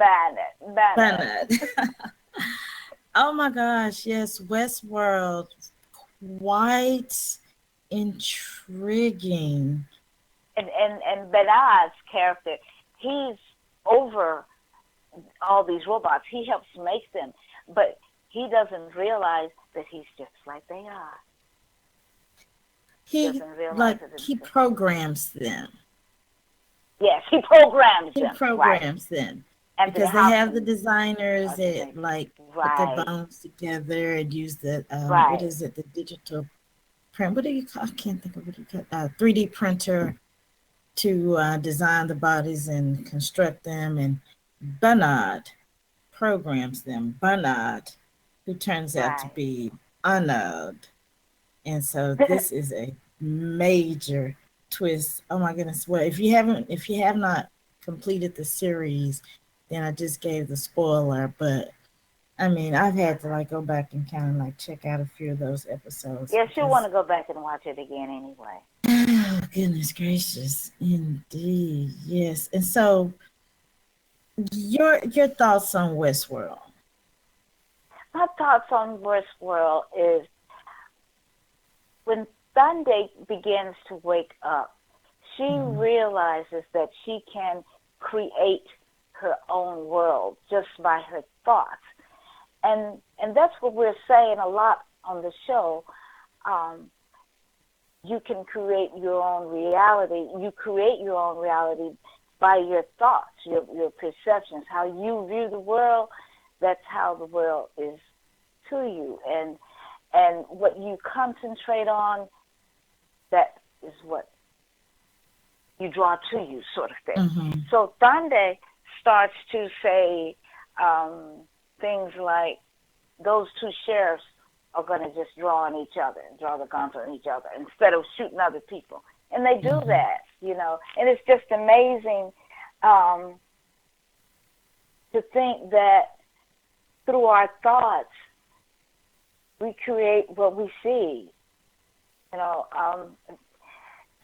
Speaker 3: Bernard.
Speaker 2: Oh my gosh, yes, Westworld, quite intriguing.
Speaker 3: And Benard's character, he's over all these robots. He helps make them, but he doesn't realize that he's just like they are.
Speaker 2: He
Speaker 3: Doesn't realize that it's
Speaker 2: he
Speaker 3: just,
Speaker 2: programs them.
Speaker 3: yes, he programs
Speaker 2: He
Speaker 3: them, right?
Speaker 2: programs them
Speaker 3: And the
Speaker 2: because they have the
Speaker 3: Hamptons
Speaker 2: designers
Speaker 3: are the
Speaker 2: that
Speaker 3: same.
Speaker 2: like put their
Speaker 3: Right,
Speaker 2: bones together and use the what
Speaker 3: right,
Speaker 2: is it, the digital print? What do you call? I can't think of what you call 3D printer to design the bodies and construct them. And Bernard programs them. Bernard, who turns out to
Speaker 3: right.
Speaker 2: be Arnold. And so this is a major twist. Oh my goodness. Well, if you have not completed the series, then I just gave the spoiler. But I mean, I've had to like go back and kind of like check out a few of those episodes
Speaker 3: Yes, you'll want
Speaker 2: because
Speaker 3: to go back and watch it again anyway.
Speaker 2: oh goodness gracious, indeed, yes. And so your thoughts on Westworld?
Speaker 3: My thoughts on Westworld is when Sunday begins to wake up, she realizes that she can create her own world just by her thoughts. And that's what we're saying a lot on the show. You can create your own reality. You create your own reality by your thoughts, your perceptions, how you view the world. That's how the world is to you. And what you concentrate on, that is what you draw to you, sort of thing.
Speaker 2: Mm-hmm.
Speaker 3: So Thande starts to say things like, those two sheriffs are going to just draw on each other, draw the guns on each other, instead of shooting other people. And they do that, you know. And it's just amazing to think that through our thoughts, we create what we see. You know,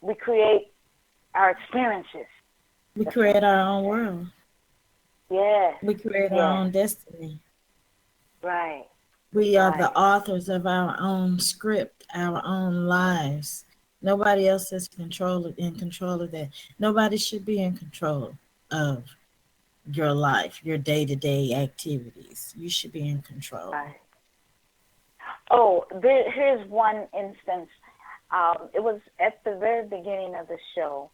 Speaker 3: we create our experiences.
Speaker 2: We create our own world.
Speaker 3: Yes.
Speaker 2: We create our own destiny.
Speaker 3: Right.
Speaker 2: We are the authors of our own script, our own lives. Nobody else is in control of that. Nobody should be in control of your life, your day-to-day activities. You should be in control.
Speaker 3: Right. Oh, here's one instance. It was at the very beginning of the show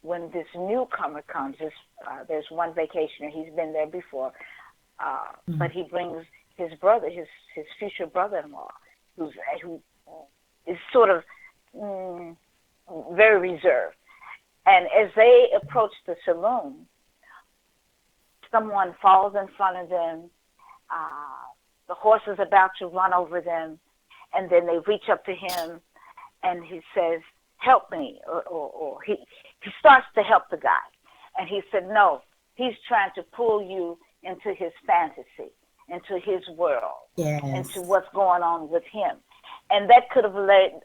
Speaker 3: when this newcomer comes. There's one vacationer. He's been there before, but he brings his brother, his future brother-in-law, who is sort of very reserved. And as they approach the saloon, someone falls in front of them. The horse is about to run over them, and then they reach up to him, and he says, "Help me," or he starts to help the guy, and he said, "No, he's trying to pull you into his fantasy, into his world, into what's going on with him," and that could have led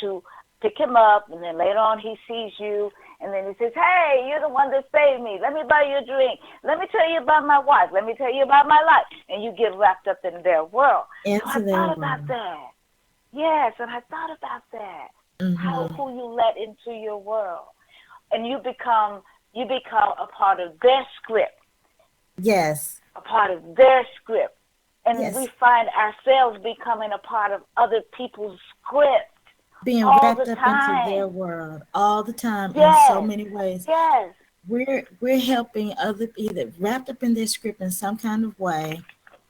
Speaker 3: to pick him up, and then later on he sees you, and then he says, "Hey, you're the one that saved me. Let me buy you a drink. Let me tell you about my wife. Let me tell you about my life." And you get wrapped up in their world. So I thought about that. Yes, and I thought about that. Who you let into your world. And you become a part of their script.
Speaker 2: Yes.
Speaker 3: A part of their script. And we find ourselves becoming a part of other people's script.
Speaker 2: Being wrapped up into their world all the time in so many ways.
Speaker 3: Yes.
Speaker 2: We're helping either wrapped up in their script in some kind of way,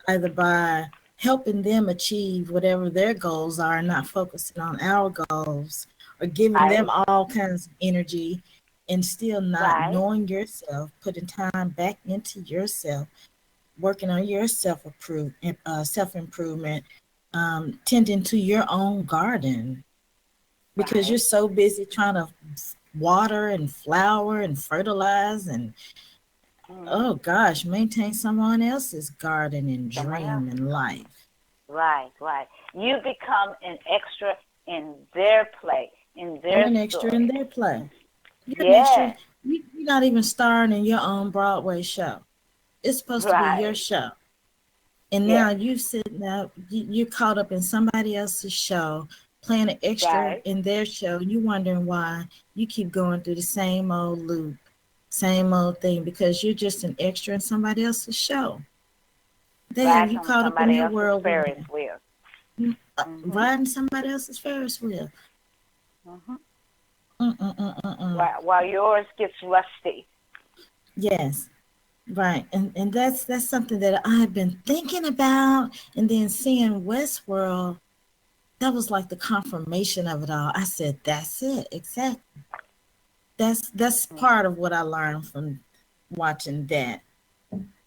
Speaker 2: either by helping them achieve whatever their goals are, not focusing on our goals, or giving them all kinds of energy and still not knowing yourself, putting time back into yourself, working on your self-improvement, tending to your own garden. Because you're so busy trying to water and flower and fertilize and, oh gosh, maintain someone else's garden and dream and life.
Speaker 3: Right. You become an extra in their play, in their
Speaker 2: an extra in their play. You're an extra. You're not even starring in your own Broadway show. It's supposed to be your show. And now you sitting up, you're caught up in somebody else's show, playing an extra
Speaker 3: Right.
Speaker 2: in their show, and you wondering why you keep going through the same old loop, same old thing, because you're just an extra in somebody else's show. They have
Speaker 3: Riding
Speaker 2: you
Speaker 3: on
Speaker 2: caught up in
Speaker 3: somebody
Speaker 2: their
Speaker 3: else's
Speaker 2: whirlwind,
Speaker 3: Ferris wheel. Mhm.
Speaker 2: riding somebody else's Ferris wheel.
Speaker 3: Mhm.
Speaker 2: Mm-mm-mm-mm-mm.
Speaker 3: While yours gets rusty.
Speaker 2: Yes, right, and that's something that I've been thinking about, and then seeing Westworld, that was like the confirmation of it all. I said, "That's it, exactly." That's part of what I learned from watching that.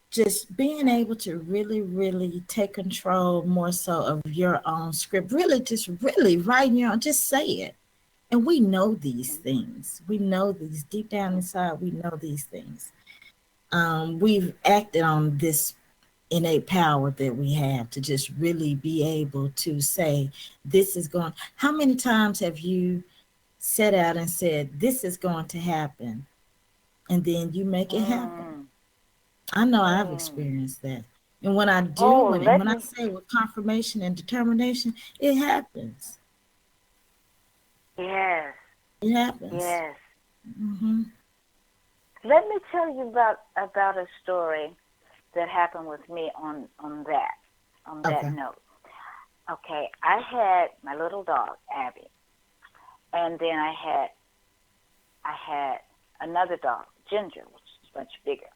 Speaker 2: Just being able to really, really take control more so of your own script. Really, just really writing your own. Just say it. And we know these things. We know these deep down inside. We know these things. We've acted on this innate power that we have to just really be able to say, this is going. How many times have you set out and said, this is going to happen? And then you make it happen.
Speaker 3: Mm.
Speaker 2: I know I've
Speaker 3: Mm.
Speaker 2: experienced that. And when I do,
Speaker 3: Oh,
Speaker 2: when
Speaker 3: let
Speaker 2: I
Speaker 3: me.
Speaker 2: say with confirmation and determination, it happens.
Speaker 3: Yes.
Speaker 2: It happens.
Speaker 3: Yes.
Speaker 2: Hmm.
Speaker 3: Let me tell you about a story that happened with me on that
Speaker 2: Okay.
Speaker 3: note. Okay, I had my little dog Abby, and then I had another dog Ginger, which is much bigger.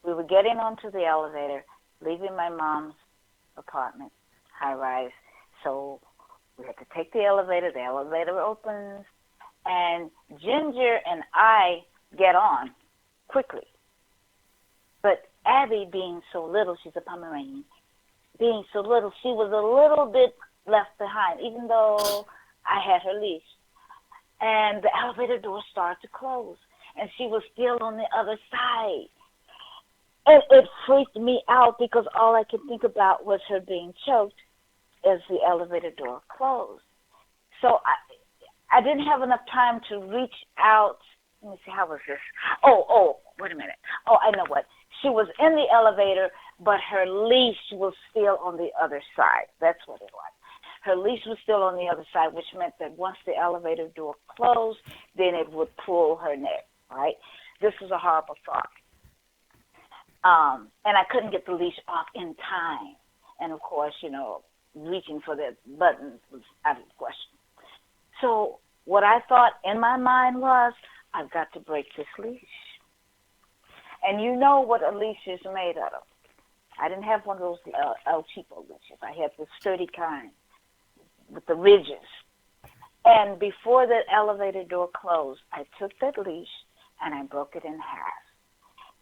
Speaker 3: We were getting onto the elevator, leaving my mom's apartment, high rise. So we had to take the elevator. The elevator opens, and Ginger and I get on quickly. But Abby, being so little, she's a Pomeranian, being so little, she was a little bit left behind, even though I had her leash. And the elevator door started to close, and she was still on the other side. And it freaked me out because all I could think about was her being choked as the elevator door closed. So I didn't have enough time to reach out. Let me see, how was this? Wait a minute. Oh, I know what. She was in the elevator, but her leash was still on the other side. That's what it was. Her leash was still on the other side, which meant that once the elevator door closed, then it would pull her neck, right? This was a horrible thought. And I couldn't get the leash off in time. And, of course, reaching for the button was out of the question. So what I thought in my mind was, I've got to break this leash. And you know what a leash is made out of. I didn't have one of those El Cheapo leashes. I had the sturdy kind with the ridges. And before that elevator door closed, I took that leash and I broke it in half.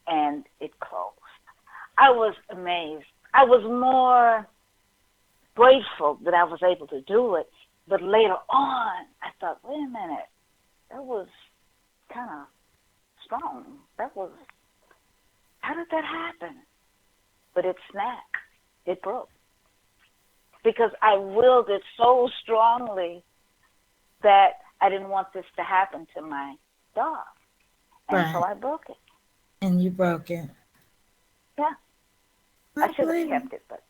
Speaker 3: And it closed. I was amazed. I was more grateful that I was able to do it. But later on, I thought, wait a minute, that was kind of strong. How did that happen? But it snapped. It broke. Because I willed it so strongly that I didn't want this to happen to my dog. And so I broke it.
Speaker 2: And you broke it.
Speaker 3: Yeah. I should have kept it, but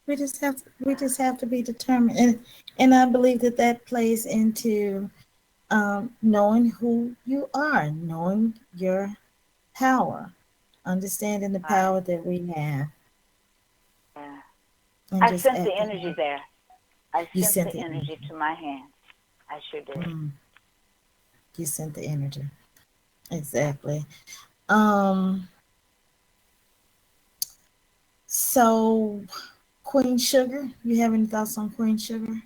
Speaker 2: we just have to be determined, and I believe that plays into knowing who you are, knowing your power, understanding the power that we have.
Speaker 3: Yeah.
Speaker 2: And
Speaker 3: I
Speaker 2: just
Speaker 3: sent the
Speaker 2: acting.
Speaker 3: energy there. I
Speaker 2: You
Speaker 3: sent
Speaker 2: sent
Speaker 3: the
Speaker 2: the
Speaker 3: energy to my hand. I sure did.
Speaker 2: You sent the energy. Exactly. Um. So, Queen Sugar, you have any thoughts on Queen Sugar?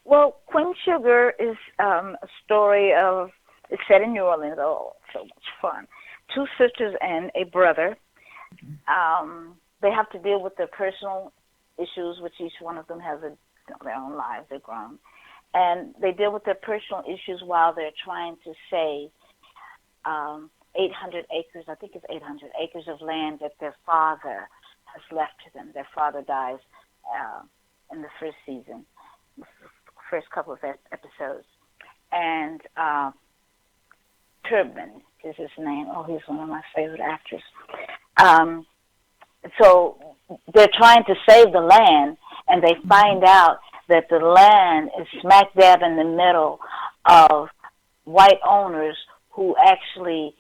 Speaker 3: Well, Queen Sugar is a story of, it's set in New Orleans. Oh, so much fun. Two sisters and a brother. They have to deal with their personal issues, which each one of them has their own lives. They're grown. And they deal with their personal issues while they're trying to save 800 acres, I think it's 800 acres of land that their father has left to them. Their father dies in the first season, the first couple of episodes. And Turbin is his name. Oh, he's one of my favorite actors. So they're trying to save the land, and they find out that the land is smack dab in the middle of white owners who actually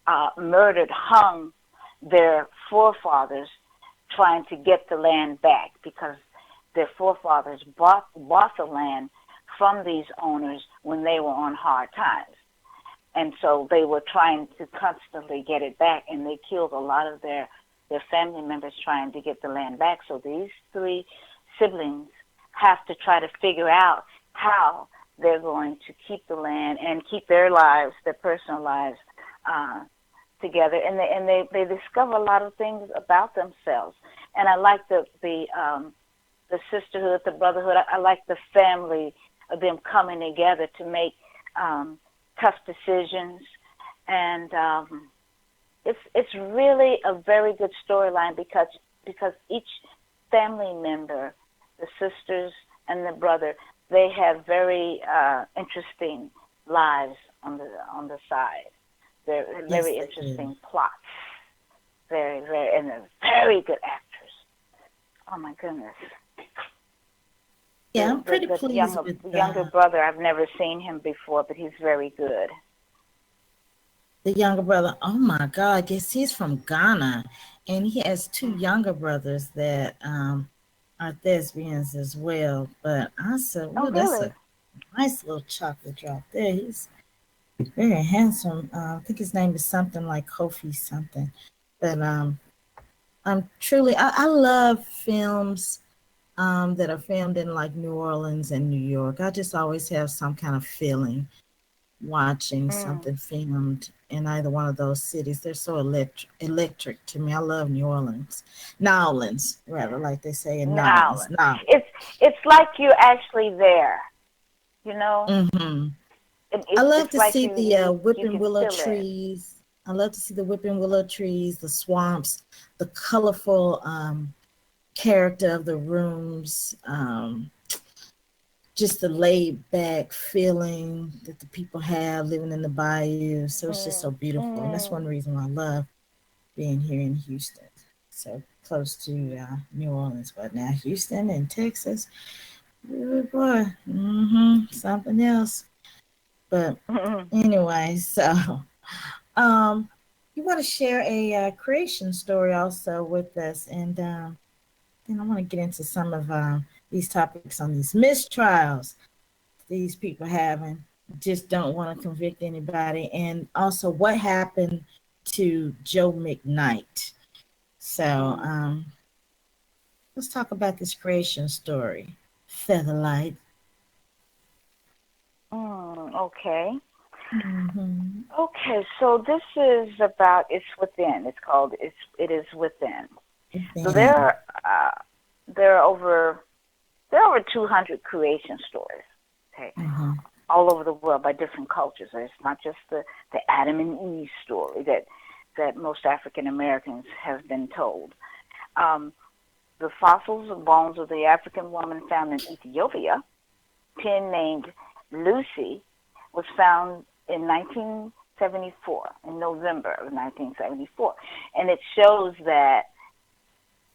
Speaker 3: hung their forefathers trying to get the land back, because their forefathers bought the land from these owners when they were on hard times. And so they were trying to constantly get it back, and they killed a lot of their family members trying to get the land back. So these three siblings have to try to figure out how they're going to keep the land and keep their lives, their personal lives, together. And they discover a lot of things about themselves. And I like the sisterhood, the brotherhood. I like the family of them coming together to make tough decisions. And it's really a very good storyline because each family member, the sisters and the brother, they have very interesting lives on the side. They're very interesting plots. Very, very, and they're very good actors. Oh my goodness.
Speaker 2: Yeah, I'm pretty pleased with
Speaker 3: the younger brother. I've never seen him before, but he's very good.
Speaker 2: The younger brother, oh my God, I guess he's from Ghana, and he has two younger brothers that are thespians as well. But I said, well, that's a nice little chocolate drop there. He's very handsome. I think his name is something like Kofi something. But I'm truly, I love films that are filmed in like New Orleans and New York. I just always have some kind of feeling watching something filmed in either one of those cities. They're so electric to me. I love New Orleans. Rather, like they say in New Orleans.
Speaker 3: It's like you're actually there, you know?
Speaker 2: Mm-hmm. I love to see the whipping willow trees. I love to see the whipping willow trees, the swamps, the colorful character of the rooms, just the laid back feeling that the people have living in the bayou. So it's just so beautiful. And that's one reason why I love being here in Houston, so close to New Orleans. But now Houston and Texas, oh boy, something else. But anyway, so you want to share a creation story also with us, and then I want to get into some of these topics on these mistrials these people having, just don't want to convict anybody, and also what happened to Joe Mcknight. So let's talk about this creation story, Featherlight.
Speaker 3: Okay. Okay, so this is about It's Within. It's called It Is Within. So there are over 200 creation stories, okay, all over the world by different cultures. It's not just the Adam and Eve story that most African Americans have been told. The fossils and bones of the African woman found in Ethiopia, named Lucy, was found in 1974, in November of 1974. And it shows that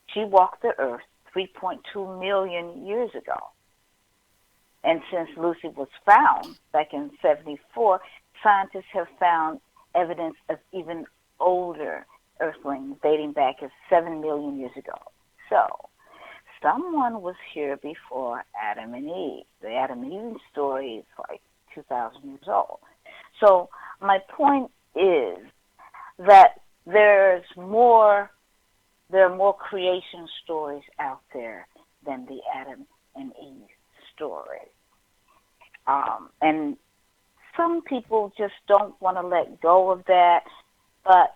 Speaker 3: she walked the earth 3.2 million years ago. And since Lucy was found back in 74, scientists have found evidence of even older earthlings dating back as 7 million years ago. So, someone was here before Adam and Eve. The Adam and Eve story is like 2,000 years old. So, my point is that there are more creation stories out there than the Adam and Eve story. And some people just don't want to let go of that, but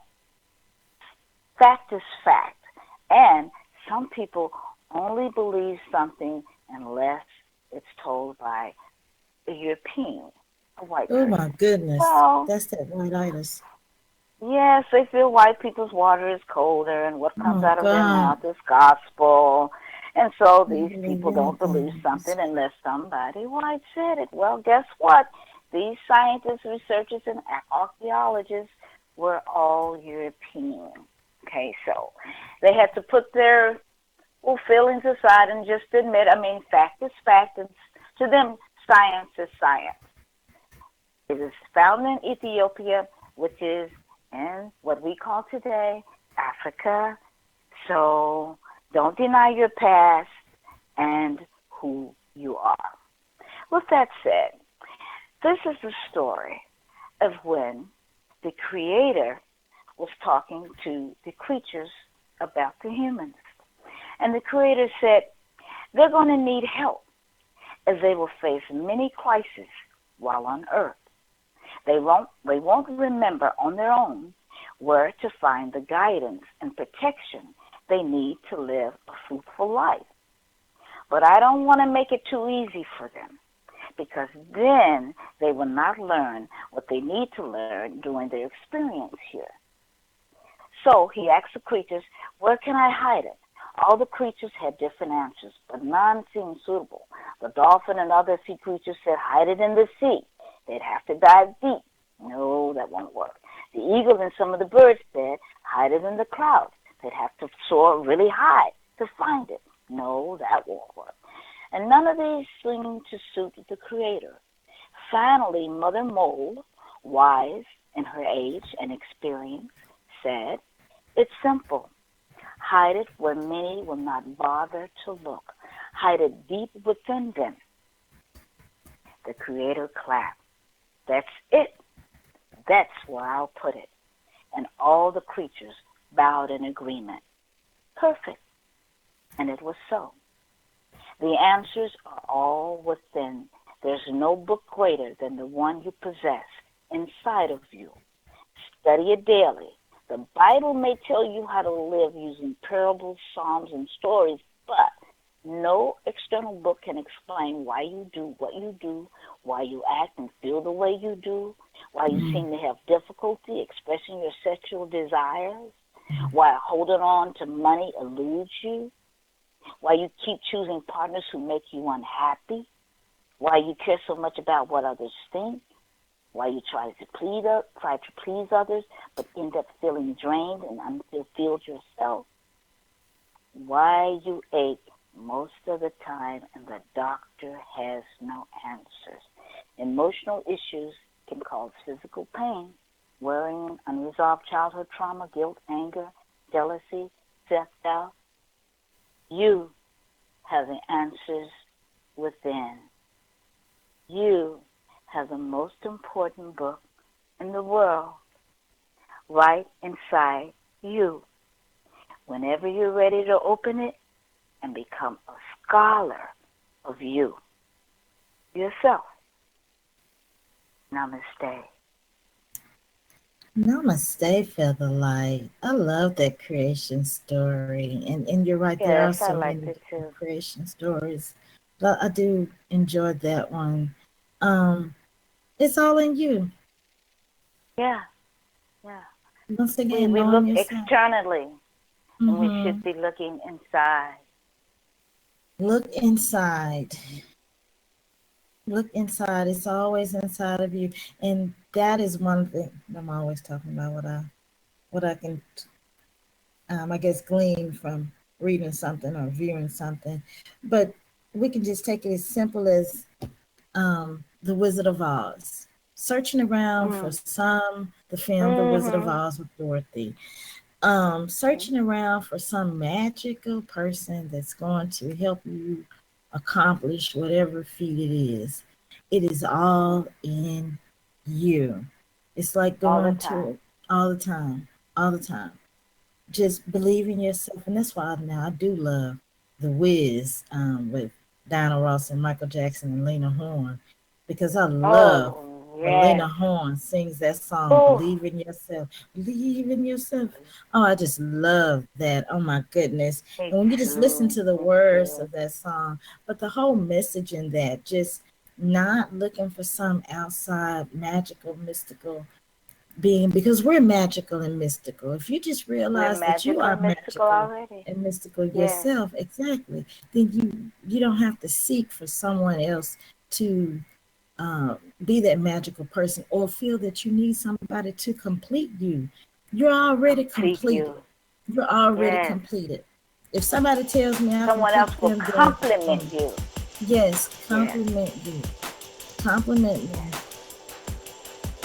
Speaker 3: fact is fact. And some people only believe something unless it's told by a European, a white person.
Speaker 2: Oh my goodness, well, that's that whiteitus.
Speaker 3: Yes, they feel white people's water is colder, and what comes out of their mouth is gospel. And so these people don't believe something unless somebody white said it. Well, guess what? These scientists, researchers, and archaeologists were all European. Okay, so they had to put their Well, feelings aside, and just admit, fact is fact, and to them, science is science. It is found in Ethiopia, which is in what we call today Africa. So don't deny your past and who you are. With that said, this is the story of when the Creator was talking to the creatures about the humans. And the Creator said, they're going to need help as they will face many crises while on earth. They won't remember on their own where to find the guidance and protection they need to live a fruitful life. But I don't want to make it too easy for them, because then they will not learn what they need to learn during their experience here. So he asked the creatures, where can I hide it? All the creatures had different answers, but none seemed suitable. The dolphin and other sea creatures said, hide it in the sea. They'd have to dive deep. No, that won't work. The eagle and some of the birds said, hide it in the clouds. They'd have to soar really high to find it. No, that won't work. And none of these seemed to suit the Creator. Finally, Mother Mole, wise in her age and experience, said, it's simple. Hide it where many will not bother to look. Hide it deep within them. The Creator clapped. That's it. That's where I'll put it. And all the creatures bowed in agreement. Perfect. And it was so. The answers are all within. There's no book greater than the one you possess inside of you. Study it daily. The Bible may tell you how to live using parables, psalms, and stories, but no external book can explain why you do what you do, why you act and feel the way you do, why you seem to have difficulty expressing your sexual desires, why holding on to money eludes you, why you keep choosing partners who make you unhappy, why you care so much about what others think, why you try to please others but end up feeling drained and unfulfilled yourself, why you ache most of the time and the doctor has no answers. Emotional issues can cause physical pain, worrying, unresolved childhood trauma, guilt, anger, jealousy, self-doubt. You have the answers within. You have the most important book in the world right inside you. Whenever you're ready to open it and become a scholar of you, yourself. Namaste.
Speaker 2: Namaste, Featherlight. I love that creation story. And you're right, there are
Speaker 3: Yes, I
Speaker 2: so
Speaker 3: liked
Speaker 2: many
Speaker 3: it too.
Speaker 2: creation stories. But I do enjoy that one. It's all in you.
Speaker 3: Yeah, yeah.
Speaker 2: Once
Speaker 3: We
Speaker 2: again,
Speaker 3: look
Speaker 2: knowing yourself.
Speaker 3: externally, and we should be looking inside.
Speaker 2: Look inside. Look inside. It's always inside of you. And that is one thing I'm always talking about, what I can I guess glean from reading something or viewing something. But we can just take it as simple as The Wizard of Oz. Searching around for the film The Wizard of Oz with Dorothy. Searching around for some magical person that's going to help you accomplish whatever feat it is. It is all in you. It's like going to all the time. Just believe in yourself, and that's why now I do love The Wiz with Diana Ross and Michael Jackson and Lena Horne, because I love when Lena Horne sings that song, Believe in Yourself, Believe in Yourself. Oh, I just love that. Oh my goodness. And when you just listen to the words of that song, but the whole message in that, just not looking for some outside magical, mystical being, because we're magical and mystical. If you just realize that you are magical and mystical yourself, exactly, then you don't have to seek for someone else to be that magical person or feel that you need somebody to complete you. You're already completed. You're already completed. If somebody tells me I
Speaker 3: someone
Speaker 2: can
Speaker 3: else
Speaker 2: teach
Speaker 3: will
Speaker 2: them,
Speaker 3: compliment you.
Speaker 2: Yes, compliment you. Compliment me.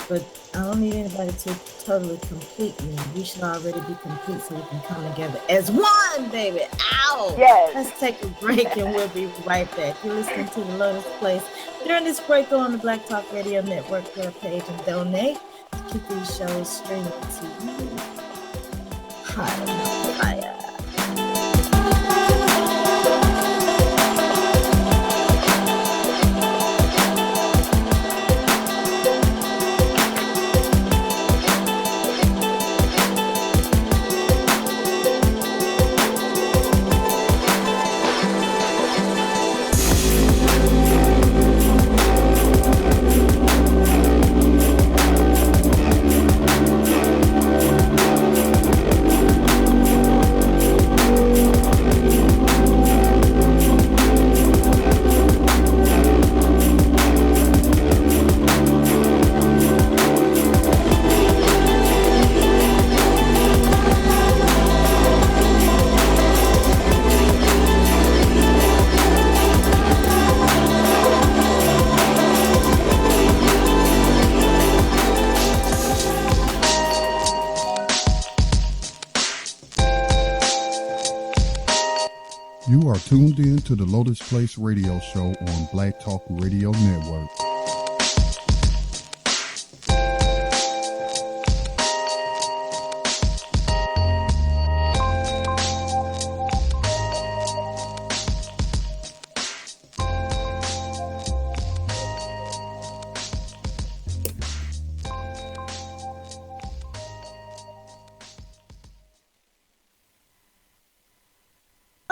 Speaker 2: But I don't need anybody to totally complete me. We should already be complete so we can come together as one, baby. Ow!
Speaker 3: Yes.
Speaker 2: Let's take a break and we'll be right back. You're listening to The Lotus Place. During this break, go on the Black Talk Radio Network webpage and donate to keep these shows streaming to you. Higher.
Speaker 1: You are tuned in to the Lotus Place radio show on Black Talk Radio Network.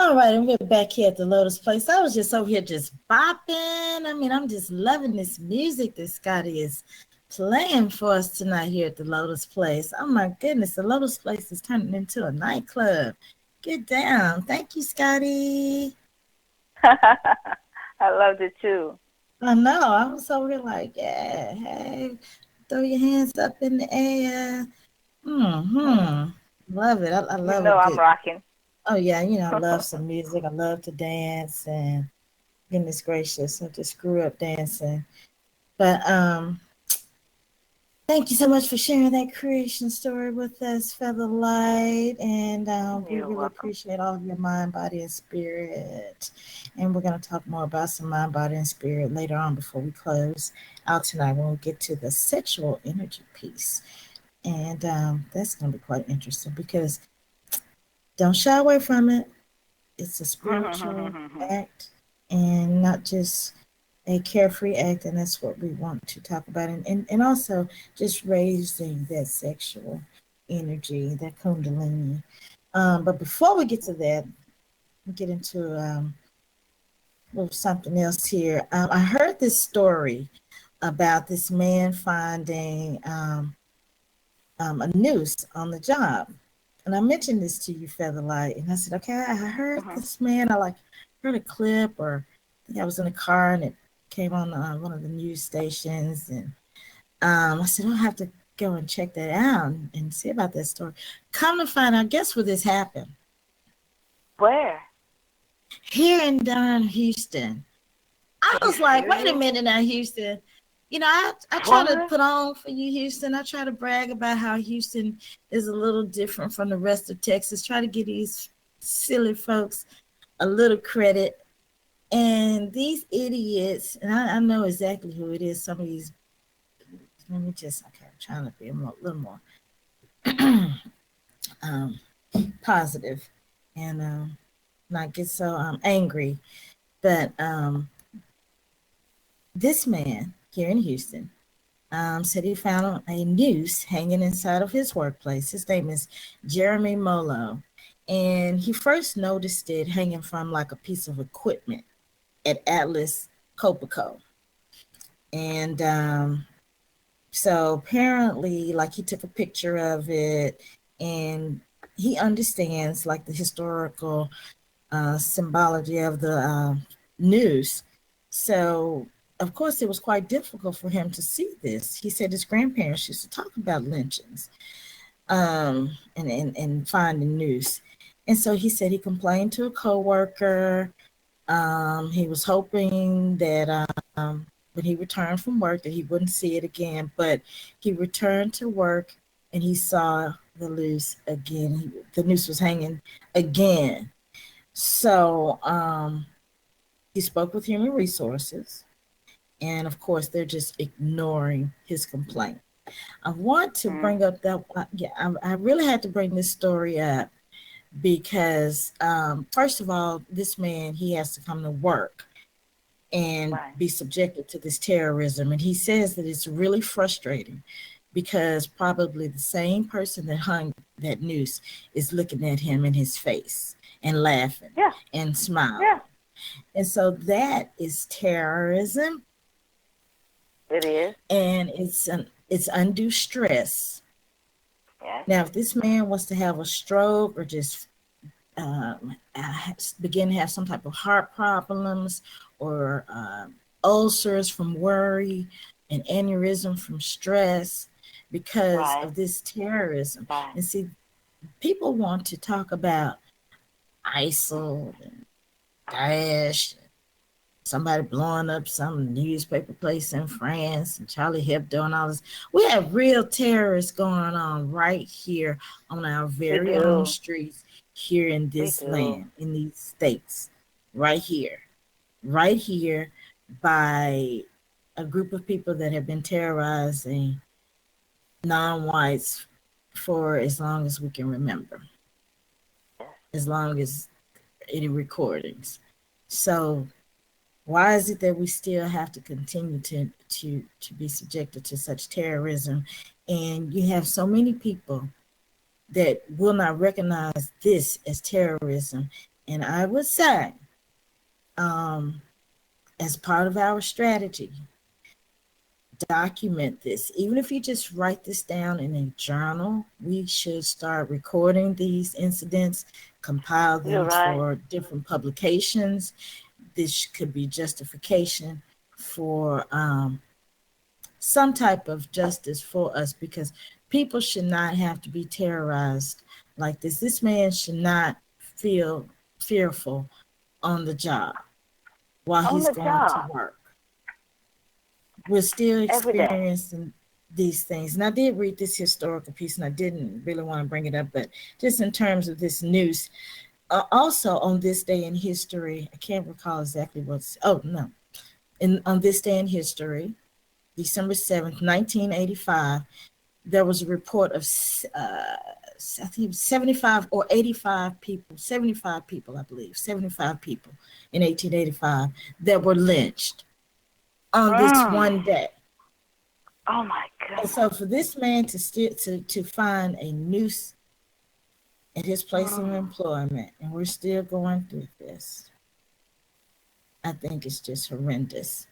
Speaker 2: All right, and we're back here at the Lotus Place. I was just over here just bopping. I mean, I'm just loving this music that Scotty is playing for us tonight here at the Lotus Place. Oh my goodness, the Lotus Place is turning into a nightclub. Get down. Thank you, Scotty.
Speaker 3: I loved it too.
Speaker 2: I know. I was over here like, yeah, hey, throw your hands up in the air. Love it. I love it.
Speaker 3: I'm rocking.
Speaker 2: Oh, yeah, you know, I love some music. I love to dance, and goodness gracious, I just grew up dancing. But thank you so much for sharing that creation story with us, Feather Light, and we really
Speaker 3: welcome.
Speaker 2: appreciate all of your mind, body, and spirit. And we're going to talk more about some mind, body, and spirit later on before we close out tonight when we get to the sexual energy piece. And that's going to be quite interesting because don't shy away from it. It's a spiritual act and not just a carefree act, and that's what we want to talk about. And also just raising that sexual energy, that kundalini. But before we get to that, we get into little something else here. I heard this story about this man finding a noose on the job. And I mentioned this to you, Featherlight, and I said, okay, I heard this man. I heard a clip, or I think I was in a car and it came on one of the news stations. And I said, I'll have to go and check that out and see about that story. Come to find out, guess where this happened?
Speaker 3: Where?
Speaker 2: Here in Durham, Houston. I was like, wait a minute now, Houston. You know, I try to put on for you, Houston. I try to brag about how Houston is a little different from the rest of Texas. Try to give these silly folks a little credit. And these idiots, and I know exactly who it is. Some of these, let me just, okay, I'm trying to be a little more positive and not get so angry. But this man here in Houston said he found a noose hanging inside of his workplace. His name is Jeremy Molo. And he first noticed it hanging from like a piece of equipment at Atlas Copco. And so apparently, like, he took a picture of it, and he understands like the historical symbology of the noose. So of course, it was quite difficult for him to see this. He said his grandparents used to talk about lynchings and find the noose. And so he said he complained to a coworker. He was hoping that when he returned from work that he wouldn't see it again, but he returned to work and he saw the noose again. The noose was hanging again. So he spoke with Human Resources, and of course, they're just ignoring his complaint. I want to bring up that, I really had to bring this story up because, first of all, this man, he has to come to work and be subjected to this terrorism. And he says that it's really frustrating because probably the same person that hung that noose is looking at him in his face and laughing and smiling. Yeah. And so that is terrorism.
Speaker 3: It is.
Speaker 2: And it's undue stress.
Speaker 3: Yes.
Speaker 2: Now, if this man was to have a stroke or just begin to have some type of heart problems or ulcers from worry, an aneurysm from stress because of this terrorism. And see, people want to talk about ISIL and Daesh, somebody blowing up some newspaper place in France and Charlie Hebdo and all this. We have real terrorists going on right here on our very own streets here in this land, in these states, right here by a group of people that have been terrorizing non-whites for as long as we can remember, as long as any recordings. So why is it that we still have to continue to be subjected to such terrorism? And you have so many people that will not recognize this as terrorism. And I would say, as part of our strategy, document this. Even if you just write this down in a journal, we should start recording these incidents, compile them for different publications. This could be justification for some type of justice for us, because people should not have to be terrorized like this. This man should not feel fearful on the job while he's going to work. We're still experiencing these things. And I did read this historical piece, and I didn't really want to bring it up, but just in terms of this news, also on this day in history, I can't recall exactly on this day in history, December 7th, 1985, there was a report of, I think it was 75 or 85 people, 75 people, I believe, 75 people in 1885 that were lynched on this one day.
Speaker 3: Oh my God.
Speaker 2: And so for this man to find a noose at his place of employment, and we're still going through this, I think it's just horrendous.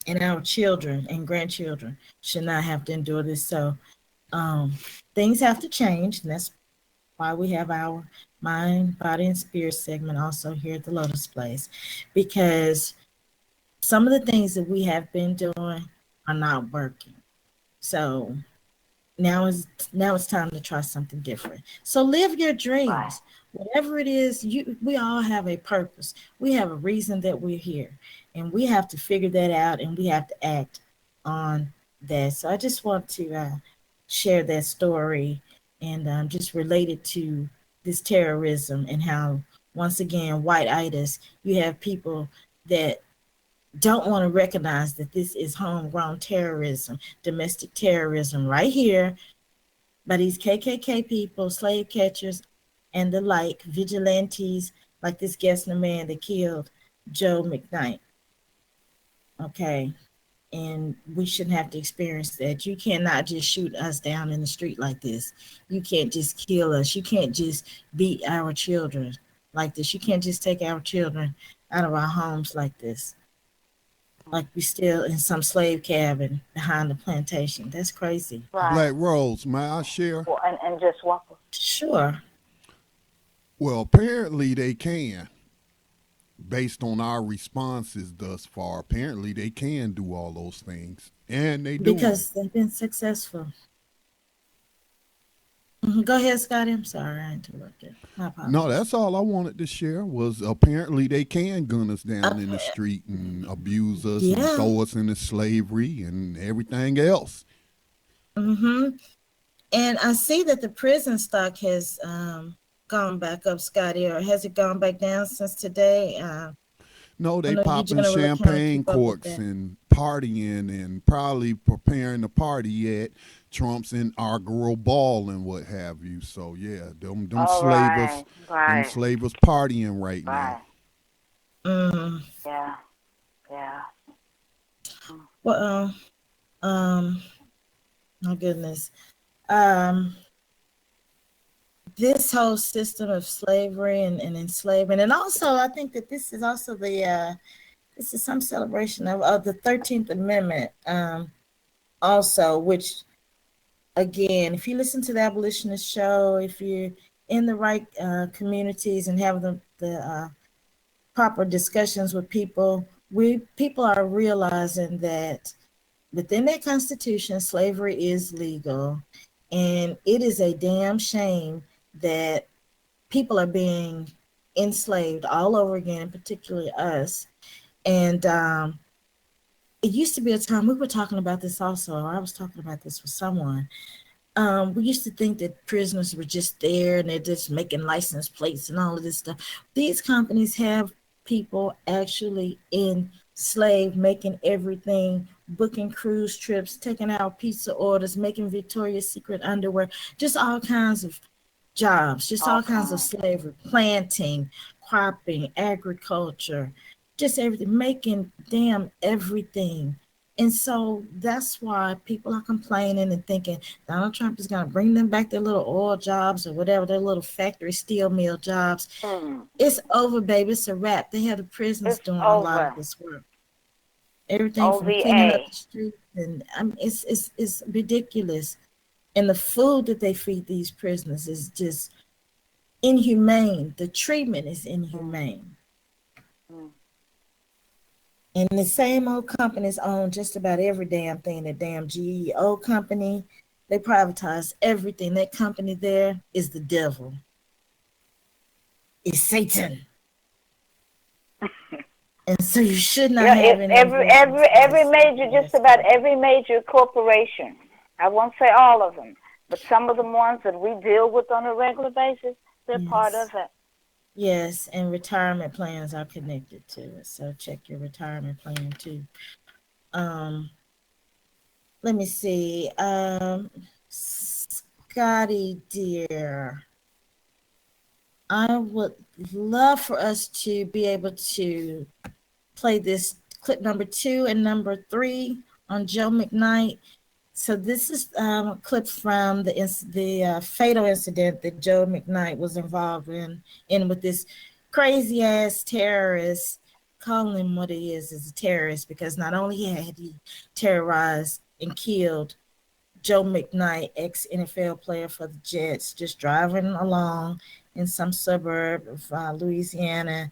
Speaker 2: And our children and grandchildren should not have to endure this. So things have to change, and that's why we have our Mind, Body, and Spirit segment also here at the Lotus Place, because some of the things that we have been doing are not working. So now it's time to try something different. So live your dreams. Right. Whatever it is, we all have a purpose. We have a reason that we're here, and we have to figure that out, and we have to act on that. So I just want to share that story and just related to this terrorism and how, once again, whiteitus, you have people that don't want to recognize that this is homegrown terrorism, domestic terrorism right here by these KKK people, slave catchers, and the like, vigilantes like this Gessner man that killed Joe Mcknight. Okay, and we shouldn't have to experience that. You cannot just shoot us down in the street like this. You can't just kill us. You can't just beat our children like this. You can't just take our children out of our homes like this. Like we still in some slave cabin behind the plantation. That's crazy.
Speaker 1: Right. Black Rose, may I share?
Speaker 3: Well, and just walk.
Speaker 2: Sure.
Speaker 1: Well, apparently they can. Based on our responses thus far, apparently they can do all those things. And they do.
Speaker 2: Because they've been successful. Go ahead, Scotty. I'm sorry I interrupted. My
Speaker 1: No,
Speaker 2: apologies.
Speaker 1: that's all I wanted to share was apparently they can gun us down in the street and abuse us and
Speaker 2: Yeah.
Speaker 1: throw us into slavery and everything else.
Speaker 2: Mm-hmm. And I see that the prison stock has gone back up, Scotty, or has it gone back down since today?
Speaker 1: No,
Speaker 2: I
Speaker 1: they
Speaker 2: know you
Speaker 1: popping
Speaker 2: generally kind of
Speaker 1: champagne
Speaker 2: keep up with
Speaker 1: corks
Speaker 2: that.
Speaker 1: and partying and probably preparing to party at Trump's inaugural ball and what have you. So yeah, them
Speaker 3: All
Speaker 1: slavers,
Speaker 3: right, right,
Speaker 1: partying right now.
Speaker 3: right.
Speaker 2: Mm.
Speaker 3: Yeah, yeah. Mm.
Speaker 2: Well, my goodness. Um, this whole system of slavery and enslavement, and also I think that this is also this is some celebration of the 13th Amendment, also, which again, if you listen to the abolitionist show, if you're in the right communities and have the proper discussions with people, people are realizing that within that constitution, slavery is legal, and it is a damn shame that people are being enslaved all over again, particularly us. And it used to be a time we were talking about this also. Or I was talking about this with someone. We used to think that prisoners were just there and they're just making license plates and all of this stuff. These companies have people actually enslaved, making everything, booking cruise trips, taking out pizza orders, making Victoria's Secret underwear, just all kinds of jobs, just
Speaker 3: All
Speaker 2: all kinds of
Speaker 3: kinds.
Speaker 2: slavery, planting, cropping, agriculture, just everything, making damn everything. And so that's why people are complaining and thinking Donald Trump is going to bring them back their little oil jobs or whatever, their little factory steel mill jobs.
Speaker 3: Mm.
Speaker 2: It's over, baby. It's a wrap. They have the prisons
Speaker 3: It's
Speaker 2: doing a lot of
Speaker 3: over.
Speaker 2: this work. Everything from cleaning up
Speaker 3: OVA.
Speaker 2: the streets, and it's ridiculous. And the food that they feed these prisoners is just inhumane. The treatment is
Speaker 3: Mm.
Speaker 2: inhumane.
Speaker 3: Mm.
Speaker 2: And the same old companies own just about every damn thing. The damn GEO company, they privatize everything. That company there is the devil. It's Satan. And so you should not
Speaker 3: Yeah,
Speaker 2: have
Speaker 3: it,
Speaker 2: any
Speaker 3: every
Speaker 2: investments
Speaker 3: every
Speaker 2: in
Speaker 3: every
Speaker 2: this
Speaker 3: major, just about
Speaker 2: stuff.
Speaker 3: every major corporation. I won't say all of them, but some of the ones that we deal with on a regular basis, they're part of
Speaker 2: Yes.
Speaker 3: it.
Speaker 2: Yes, and retirement plans are connected to it. So check your retirement plan too. Um, let me see. Scotty dear, I would love for us to be able to play this clip number 2 and number 3 on Joe Mcknight. So this is a clip from the fatal incident that Joe Mcknight was involved in with this crazy ass terrorist. Calling him what he is a terrorist, because not only had he terrorized and killed Joe Mcknight, ex NFL player for the Jets, just driving along in some suburb of Louisiana,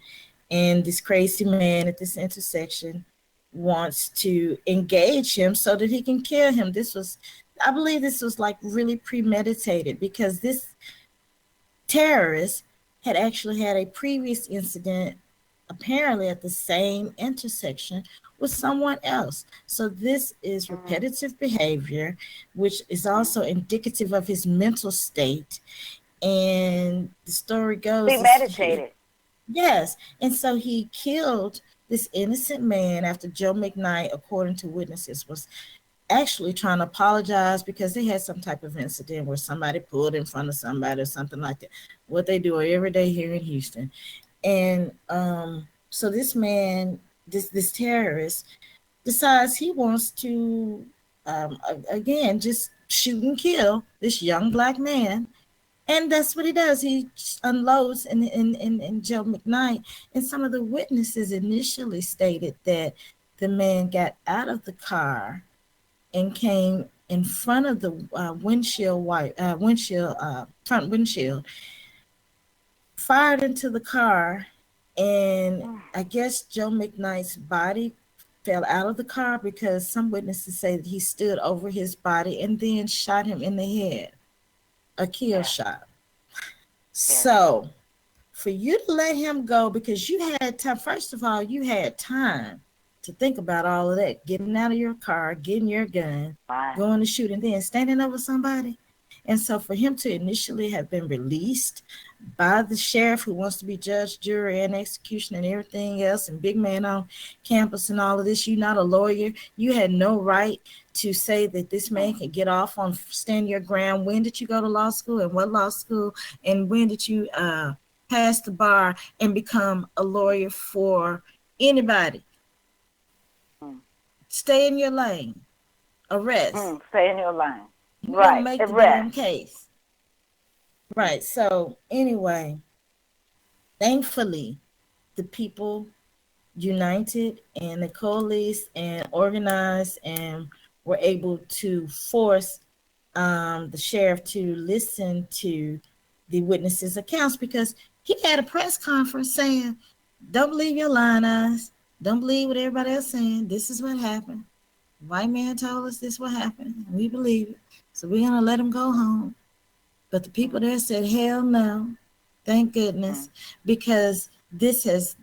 Speaker 2: and this crazy man at this intersection wants to engage him so that he can kill him. I believe this was like really premeditated, because this terrorist had actually had a previous incident apparently at the same intersection with someone else. So this is
Speaker 3: Mm.
Speaker 2: repetitive behavior, which is also
Speaker 3: Mm.
Speaker 2: indicative of his mental state. And the story goes
Speaker 3: Premeditated.
Speaker 2: yes, and so he killed this innocent man after Joe Mcknight, according to witnesses, was actually trying to apologize because they had some type of incident where somebody pulled in front of somebody or something like that. What they do every day here in Houston. And so this man, this terrorist, decides he wants to again just shoot and kill this young black man. And that's what he does. He unloads in Joe Mcknight. And some of the witnesses initially stated that the man got out of the car and came in front of the front windshield, fired into the car, and
Speaker 3: Mm.
Speaker 2: I guess Joe McKnight's body fell out of the car, because some witnesses say that he stood over his body and then shot him in the head. a kill shot. So for you to let him go because you had time, first of all, you had time to think about all of that, getting out of your car, getting your gun, going to shoot, and then standing over somebody. And so for him to initially have been released by the sheriff who wants to be judge, jury, and execution and everything else, and big man on campus and all of this, you're not a lawyer. You had no right to say that this man can get off on stand your ground. When did you go to law school and what law school? And when did you pass the bar and become a lawyer for anybody? Stay in your lane. Arrest.
Speaker 3: Stay in your lane.
Speaker 2: You don't make the damn case. Right. So anyway, thankfully, the people united and they coalesced and organized and were able to force the sheriff to listen to the witnesses' accounts, because he had a press conference saying, don't believe your lying eyes. Don't believe what everybody else saying. This is what happened. White man told us this is what happened. We believe it. So we're going to let him go home. But the people there said, hell no. Thank goodness. Because this is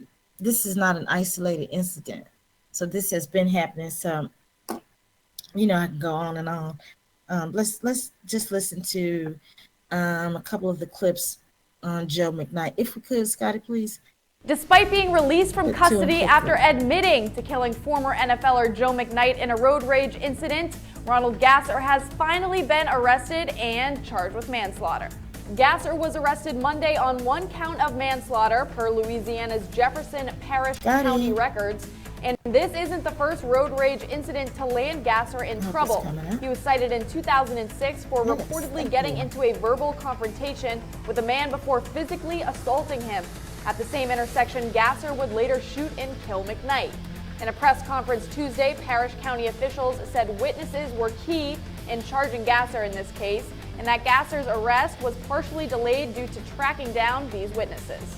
Speaker 2: not an isolated incident. So this has been happening. So, you know, I can go on and on. Let's just listen to a couple of the clips on Joe Mcknight. If we could, Scotty, please.
Speaker 4: Despite being released from custody after admitting to killing former NFLer Joe Mcknight in a road rage incident, Ronald Gasser has finally been arrested and charged with manslaughter. Gasser was arrested Monday on one count of manslaughter per Louisiana's Jefferson Parish County records. And this isn't the first road rage incident to land Gasser in trouble. He was cited in 2006 for reportedly getting into a verbal confrontation with a man before physically assaulting him. At the same intersection, Gasser would later shoot and kill Mcknight. In a press conference Tuesday, Parish County officials said witnesses were key in charging Gasser in this case, and that Gasser's arrest was partially delayed due to tracking down these witnesses.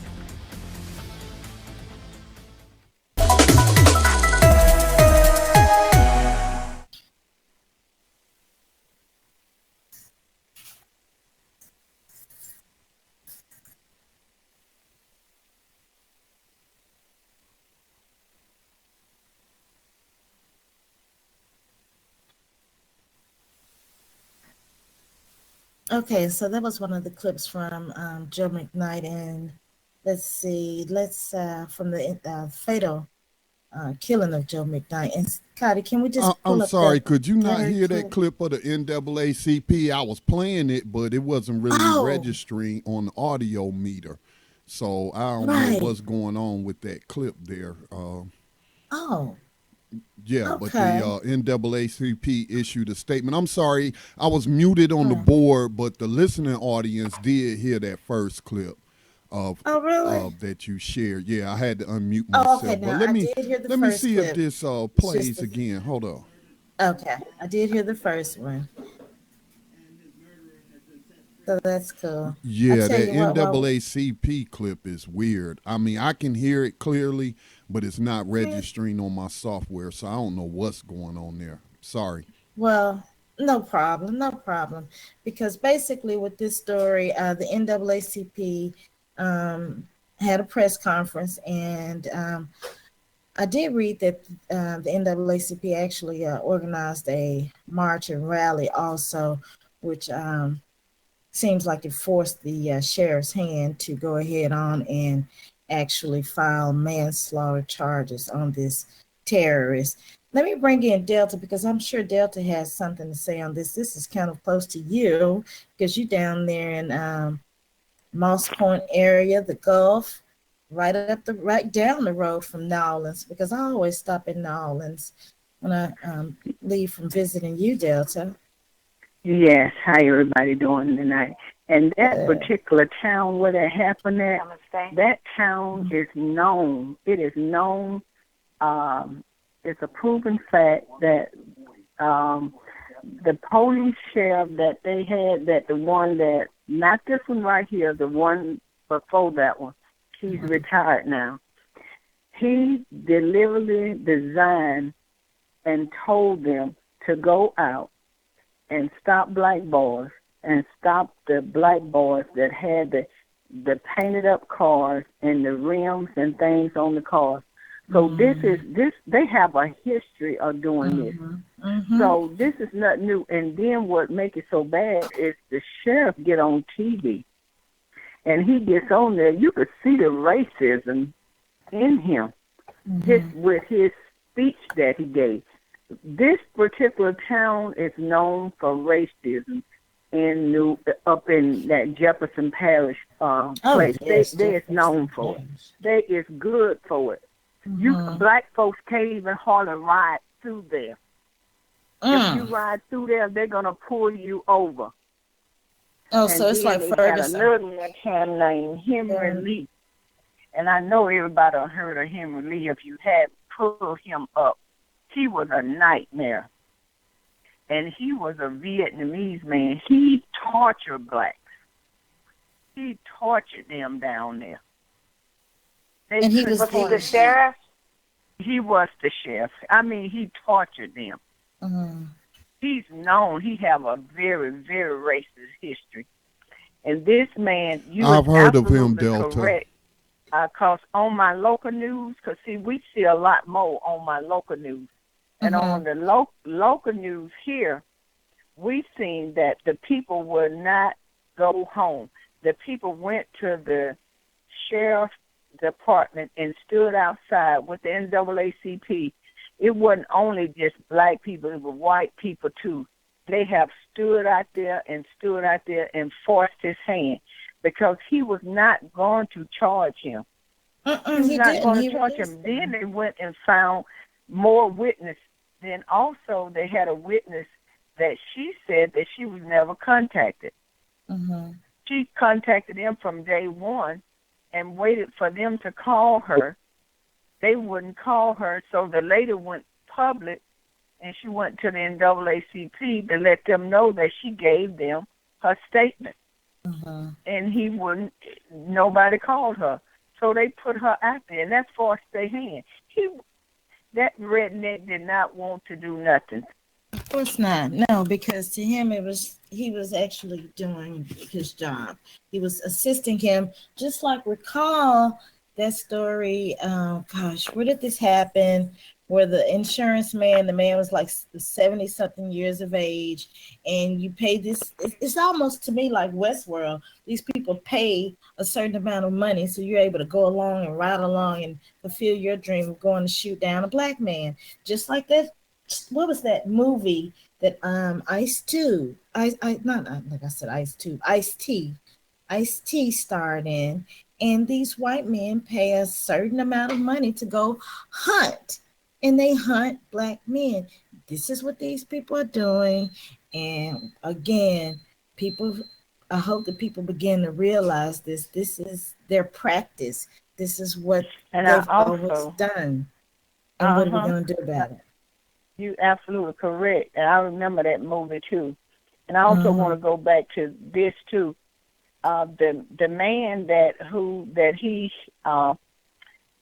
Speaker 2: Okay, so that was one of the clips from Joe Mcknight, and let's see, from the fatal killing of Joe Mcknight. And Scotty, can we just
Speaker 1: I'm sorry, could you not hear that clip of the NAACP? I was playing it, but it wasn't really registering on the audio meter. So I don't know what's going on with that clip there. Yeah, but the NAACP issued a statement. I'm sorry, I was muted on the board, but the listening audience did hear that first clip of that you shared. Yeah, I had to unmute myself.
Speaker 2: Okay,
Speaker 1: but let me see if this plays again. Hold on.
Speaker 2: Okay, I did hear the first one. So that's cool.
Speaker 1: Yeah, that NAACP clip is weird. I mean, I can hear it clearly, but it's not registering on my software, so I don't know what's going on there. Sorry.
Speaker 2: Well, no problem. Because basically with this story, the NAACP had a press conference, and I did read that the NAACP actually organized a march and rally also, which seems like it forced the sheriff's hand to go ahead on and actually file manslaughter charges on this terrorist. Let me bring in Delta, because I'm sure Delta has something to say on this. This is kind of close to you because you're down there in Moss Point area, the Gulf, right down the road from Nolens, because I always stop in Nolens when I leave from visiting you, Delta.
Speaker 5: Yes, how everybody doing tonight? And that particular town where that happened at, that town is known. It is known. It's a proven fact that the police sheriff that they had, that the one that, not this one right here, the one before that one, he's retired now. He deliberately designed and told them to go out and stop black boys and stopped the black boys that had the painted up cars and the rims and things on the cars. So they have a history of doing this. So this is not new. And then what makes it so bad is the sheriff get on TV and he gets on there. You could see the racism in him with his speech that he gave. This particular town is known for racism up in that Jefferson Parish place. Yes, they is known for it. They is good for it. Black folks can't even hardly ride through there. If you ride through there, they're gonna pull you over.
Speaker 2: Oh, and so it's like Ferguson.
Speaker 5: Had another one named Henry Lee, and I know everybody heard of Henry Lee. If you had pulled him up, he was a nightmare, and he was a Vietnamese man. He tortured blacks. He tortured them down there.
Speaker 2: And he was
Speaker 3: the sheriff?
Speaker 5: He was the sheriff. I mean, he tortured them. He's known. He have a very, very racist history. And this man,
Speaker 1: I've heard of him, Delta.
Speaker 5: Correct. Because on my local news, because, see, we see a lot more on my local news. And on the local news here, we seen that the people would not go home. The people went to the sheriff's department and stood outside with the NAACP. It wasn't only just black people, it was white people too. They have stood out there and forced his hand because he was not going to charge him. He was not going to charge him. Then they went and found more witnesses. Then also they had a witness that she said that she was never contacted. She contacted them from day one and waited for them to call her. They wouldn't call her, so the lady went public, and she went to the NAACP to let them know that she gave them her statement. And nobody called her. So they put her out there, and that forced their hand. That redneck did not want to do nothing.
Speaker 2: Of course not. No, because to him he was actually doing his job. He was assisting him, just like recall that story. Where did this happen? Where the insurance man, the man was like 70-something years of age, and you pay this. It's almost to me like Westworld. These people pay a certain amount of money, so you're able to go along and ride along and fulfill your dream of going to shoot down a black man, just like that. What was that movie that Ice-T starred in? And these white men pay a certain amount of money to go hunt, and they hunt black men. This is what these people are doing. And again, I hope that people begin to realize this. This is their practice. This is what they've always done. And what are we going to do about it?
Speaker 5: You're absolutely correct. And I remember that movie too. And I also want to go back to this too. The man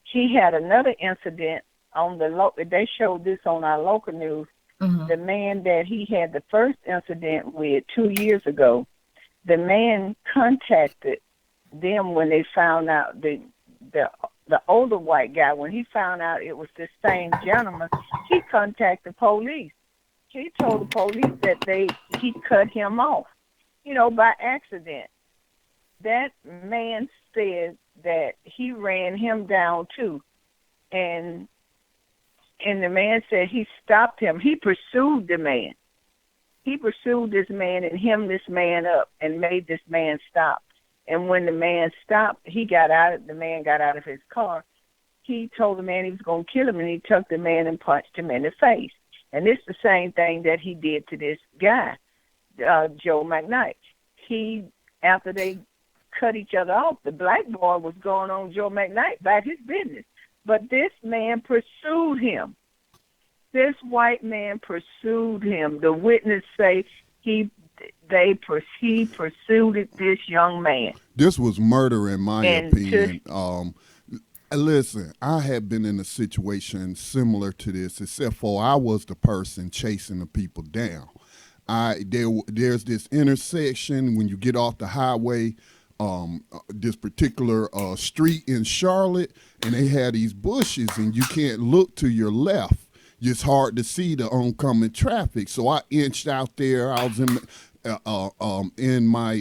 Speaker 5: he had another incident on they showed this on our local news. The man that he had the first incident with 2 years ago, the man contacted them when they found out the older white guy, when he found out it was the same gentleman, he contacted the police. He told the police that he cut him off, by accident. That man said that he ran him down too. And the man said he stopped him. He pursued the man. He pursued this man and hemmed this man up and made this man stop. And when the man stopped, the man got out of his car. He told the man he was going to kill him, and he took the man and punched him in the face. And it's the same thing that he did to this guy, Joe Mcknight. After they cut each other off, the black boy was going on Joe Mcknight about his business. But this man pursued him. This white man pursued him. The witness say he pursued this young man.
Speaker 1: This was murder, in my opinion. Listen, I have been in a situation similar to this, except for I was the person chasing the people down. There's this intersection when you get off the highway, this particular street in Charlotte, and they had these bushes, and you can't look to your left. It's hard to see the oncoming traffic. So I inched out there. I was in my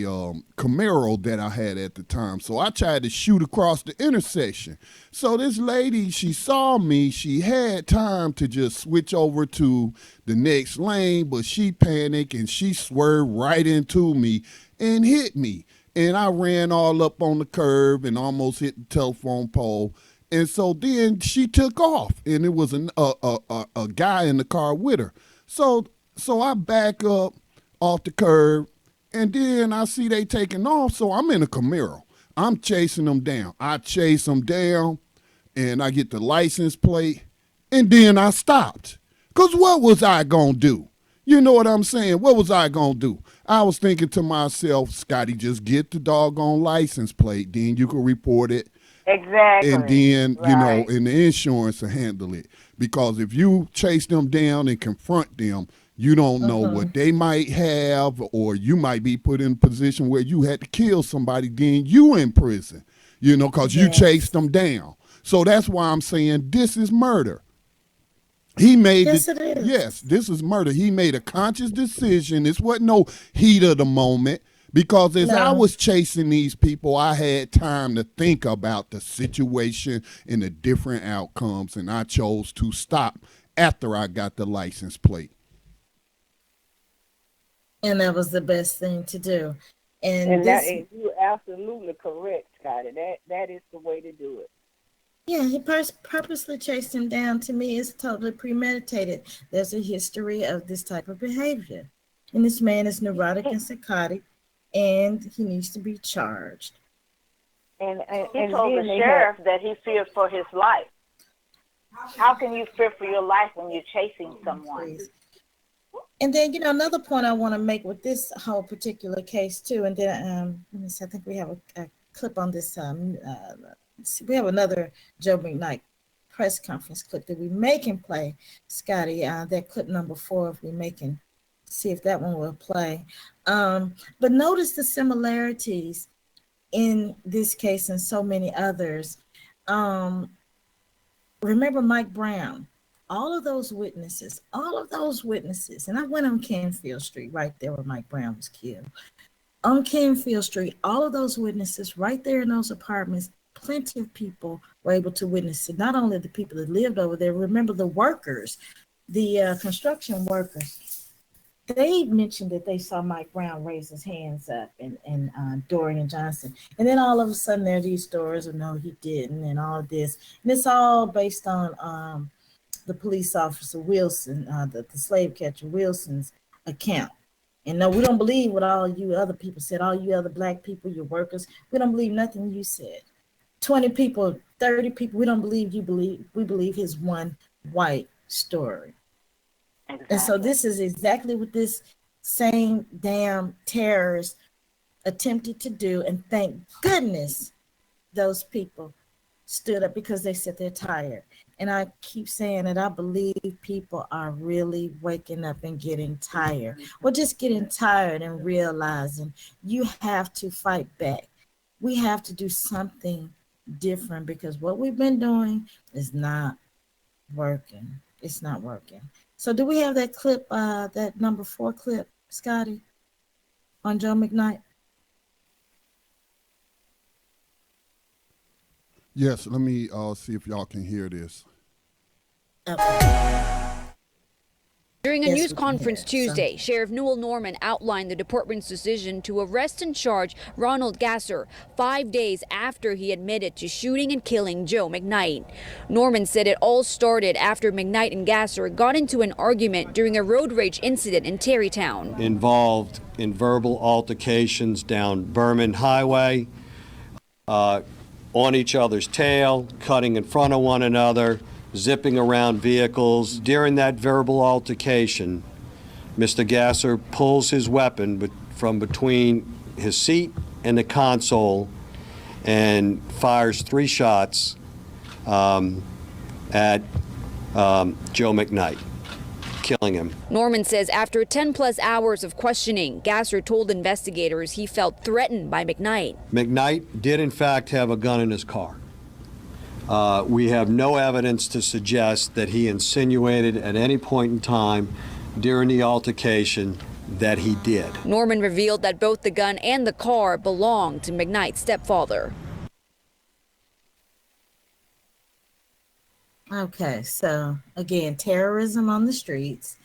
Speaker 1: Camaro that I had at the time. So I tried to shoot across the intersection. So this lady, she saw me. She had time to just switch over to the next lane, but she panicked and she swerved right into me and hit me. And I ran all up on the curb and almost hit the telephone pole. And so then she took off, and it was a guy in the car with her. So I back up off the curb, and then I see they taking off, so I'm in a Camaro. I'm chasing them down. I chase them down, and I get the license plate, and then I stopped. Because what was I going to do? You know what I'm saying? What was I going to do? I was thinking to myself, Scotty, just get the doggone license plate, then you can report it.
Speaker 3: Exactly.
Speaker 1: And then,
Speaker 3: right.
Speaker 1: you know, and the insurance will handle it. Because if you chase them down and confront them, you don't know what they might have, or you might be put in a position where you had to kill somebody, then you in prison, you know, because you chased them down. So that's why I'm saying this is murder. He made
Speaker 2: it is.
Speaker 1: Yes, this is murder. He made a conscious decision. This wasn't no heat of the moment. Because as I was chasing these people, I had time to think about the situation and the different outcomes, and I chose to stop after I got the license plate.
Speaker 2: And that was the best thing to do.
Speaker 5: And you're absolutely correct, Scotty. That is the way to do it.
Speaker 2: Yeah, he purposely chased him down. To me, it's totally premeditated. There's a history of this type of behavior. And this man is neurotic and psychotic, and he needs to be charged.
Speaker 3: And he told the sheriff that he feared for his life. How can you fear for your life when you're chasing someone?
Speaker 2: Please. And then, you know, another point I want to make with this whole particular case too, and then let me see, I think we have a clip on this. We have another Joe McKnight press conference clip that we may can play, Scotty. That clip number 4, if we may can see if that one will play. But notice the similarities in this case and so many others. Remember Mike Brown, all of those witnesses, and I went on Canfield Street right there where Mike Brown was killed. On Canfield Street, all of those witnesses right there in those apartments, plenty of people were able to witness it. Not only the people that lived over there, remember the workers, the construction workers. They mentioned that they saw Mike Brown raise his hands up and Dorian and Johnson. And then all of a sudden there are these stories of no, he didn't, and all of this. And it's all based on the police officer Wilson, the slave catcher Wilson's account. And no, we don't believe what all you other people said, all you other black people, your workers. We don't believe nothing you said. 20 people, 30 people, we don't believe you believe. We believe his one white story. Exactly. And so this is exactly what this same damn terrorist attempted to do. And thank goodness those people stood up, because they said they're tired. And I keep saying that I believe people are really waking up and getting tired. Well, just getting tired and realizing you have to fight back. We have to do something different, because what we've been doing is not working. It's not working. So do we have that clip, that number 4 clip, Scotty, on Joe McKnight?
Speaker 1: Yes, let me see if y'all can hear this.
Speaker 2: Okay.
Speaker 6: During a news conference Tuesday, Sheriff Newell Norman outlined the department's decision to arrest and charge Ronald Gasser 5 days after he admitted to shooting and killing Joe McKnight. Norman said it all started after McKnight and Gasser got into an argument during a road rage incident in Terrytown.
Speaker 7: Involved in verbal altercations down Berman Highway, on each other's tail, cutting in front of one another, zipping around vehicles. During that verbal altercation, Mr. Gasser pulls his weapon from between his seat and the console and fires 3 shots at Joe McKnight, killing him.
Speaker 6: Norman says after 10+ hours of questioning, Gasser told investigators he felt threatened by Mcknight.
Speaker 7: Mcknight did in fact have a gun in his car. We have no evidence to suggest that he insinuated at any point in time during the altercation that he did.
Speaker 6: Norman revealed that both the gun and the car belonged to Mcknight's stepfather.
Speaker 2: Okay, so again, terrorism on the streets,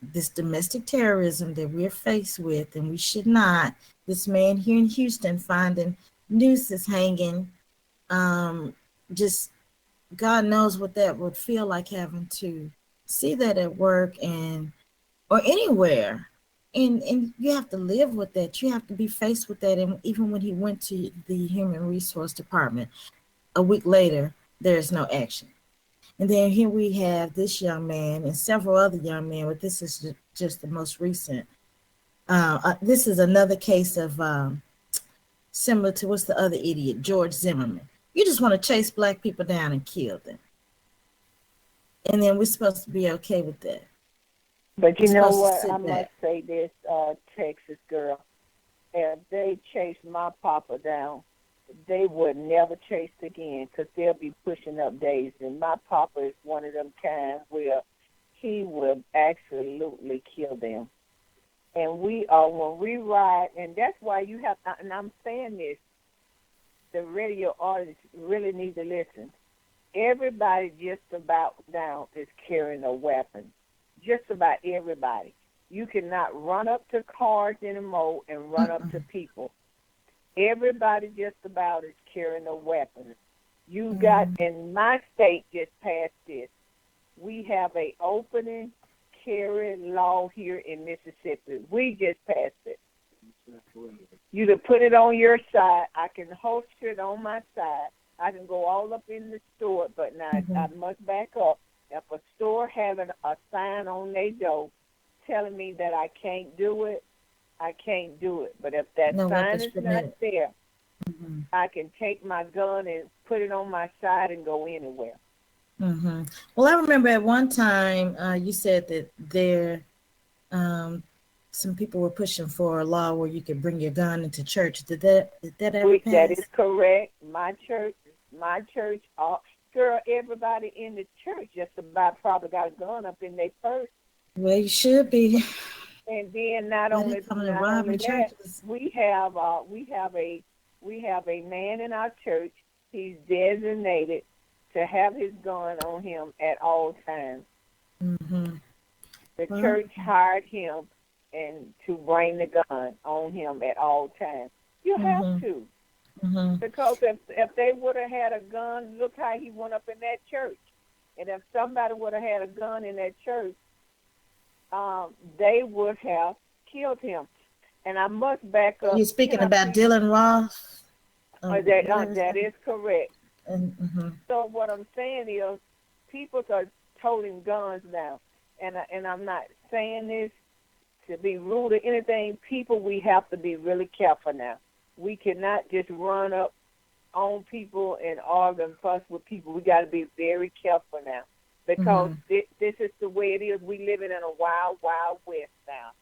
Speaker 2: this domestic terrorism that we're faced with, and we should not. This man here in Houston finding nooses hanging, just God knows what that would feel like, having to see that at work and or anywhere, and you have to live with that. You have to be faced with that. And even when he went to the Human Resource Department a week later, there's no action. And then here we have this young man and several other young men, but this is just the most recent. This is another case of similar to what's the other idiot, George Zimmerman. You just want to chase black people down and kill them. And then we're supposed to be okay with that.
Speaker 8: But you know what? I must say this, Texas girl. If they chased my papa down, they would never chase again, because they'll be pushing up days. And my papa is one of them kinds where he will absolutely kill them. And when we ride, and that's why you have, and I'm saying this, the radio audience really need to listen. Everybody just about now is carrying a weapon. Just about everybody. You cannot run up to cars anymore and run up to people. Everybody just about is carrying a weapon. You got, in my state just passed this, we have a opening carry law here in Mississippi. We just passed it. You to put it on your side. I can holster it on my side. I can go all up in the store, but now I must back up. If a store having a sign on their door telling me that I can't do it, I can't do it. But if that sign is not there, I can take my gun and put it on my side and go anywhere.
Speaker 2: Well, I remember at one time you said that there, some people were pushing for a law where you could bring your gun into church. Did that ever pass?
Speaker 8: That is correct. My church, girl, everybody in the church just about probably got a gun up in their purse.
Speaker 2: Well, you should be.
Speaker 8: And then not only that, we have a man in our church. He's designated to have his gun on him at all times. The church hired him and to bring the gun on him at all times. You have to. Because if they would have had a gun, look how he went up in that church. And if somebody would have had a gun in that church, they would have killed him. And I must back up.
Speaker 2: You're speaking about Dylan Ross?
Speaker 8: That is correct. So what I'm saying is, people are toting guns now. And I'm not saying this to be rude or anything. People, we have to be really careful now. We cannot just run up on people and argue and fuss with people. We got to be very careful now, because this is the way it is. We living in a wild, wild west now.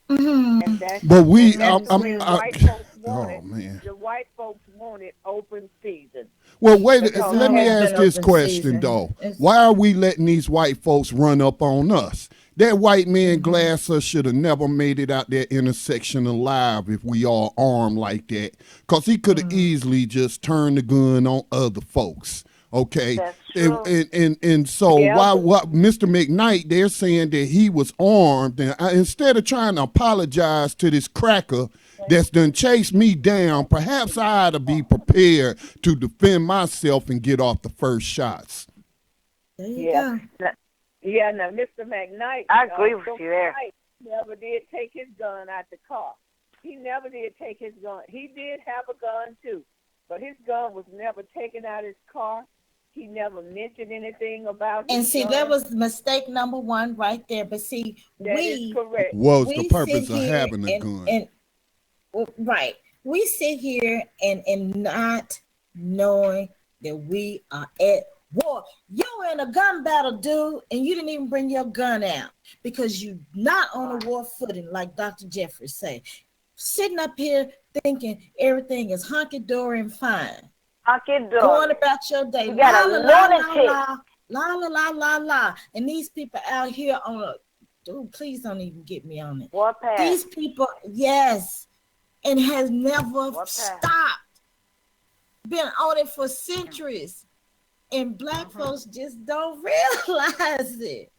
Speaker 8: And that's,
Speaker 1: but we,
Speaker 8: white folks want it. The white folks wanted open season.
Speaker 1: Well, wait, let me ask this question, though. Why are we letting these white folks run up on us? That white man Glasser should have never made it out that intersection alive if we all armed like that, because he could have easily just turned the gun on other folks. Okay, and so why Mr. Mcknight, they're saying that he was armed, and instead of trying to apologize to this cracker that's done chased me down, perhaps I ought to be prepared to defend myself and get off the first shots.
Speaker 2: There you go.
Speaker 8: Now Mr. Mcknight,
Speaker 3: I agree with you there.
Speaker 8: Never did take his gun out the car. He never did take his gun. He did have a gun too, but his gun was never taken out of his car. He never mentioned anything about it.
Speaker 2: And see, that was mistake number one right there. But see,
Speaker 8: that is correct.
Speaker 1: Was the purpose of having a gun.
Speaker 2: Right. We sit here and not knowing that we are at war. You were in a gun battle, dude, and you didn't even bring your gun out because you not on a war footing, like Dr. Jeffrey say. Sitting up here thinking everything is hunky-dory and fine.
Speaker 3: Hunky-dory.
Speaker 2: Going about your day.
Speaker 3: You got a lunatic.
Speaker 2: La. And these people out here on a, dude, please don't even get me on it.
Speaker 3: Warpath.
Speaker 2: These people, yes, and has never stopped. Been on it for centuries. And black folks just don't realize it.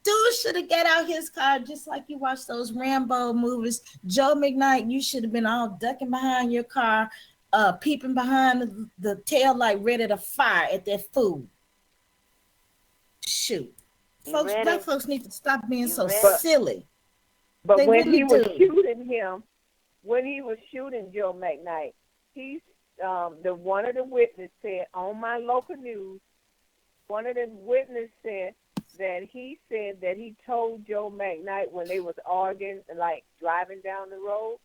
Speaker 2: Dude should have got out his car just like you watch those Rambo movies. Joe Mcknight, you should have been all ducking behind your car, peeping behind the tail light, ready to fire at that fool. Shoot. Folks, black folks need to stop being so silly.
Speaker 8: But
Speaker 2: they
Speaker 8: when
Speaker 2: really
Speaker 8: he was
Speaker 2: do.
Speaker 8: shooting him, when he was shooting Joe Mcknight, he's one of the witnesses said on my local news, one of the witnesses said that he said that he told Joe Mcknight when they was arguing, like driving down the road,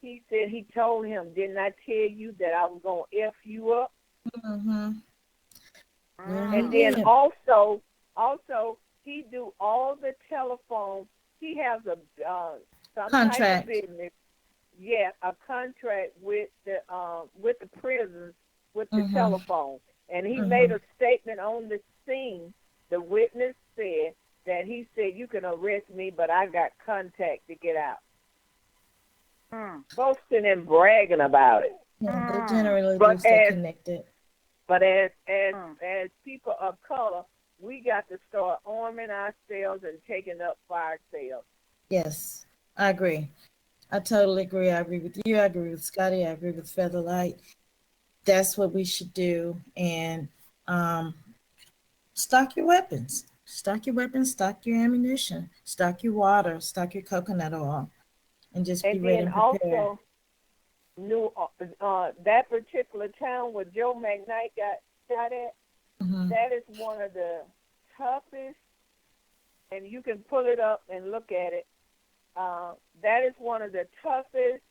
Speaker 8: he said he told him, didn't I tell you that I was going to F you up?
Speaker 2: Mm-hmm.
Speaker 8: And then also he do all the telephone. He has a some
Speaker 2: contract.
Speaker 8: Type of business. Yeah, a contract with the prisons with the telephone. And he made a statement on the scene. The witness said that he said, you can arrest me, but I got contact to get out. Boasting and bragging about it.
Speaker 2: Yeah, they generally do stay connected.
Speaker 8: But as people of color, we got to start arming ourselves and taking up for ourselves.
Speaker 2: Yes, I agree. I totally agree. I agree with you. I agree with Scotty. I agree with Featherlight. That's what we should do. And stock your weapons. Stock your weapons. Stock your ammunition. Stock your water. Stock your coconut oil. And just be ready and prepared.
Speaker 8: Also, that particular town where Joe Mcknight got shot at, that is one of the toughest, and you can pull it up and look at it. That is one of the toughest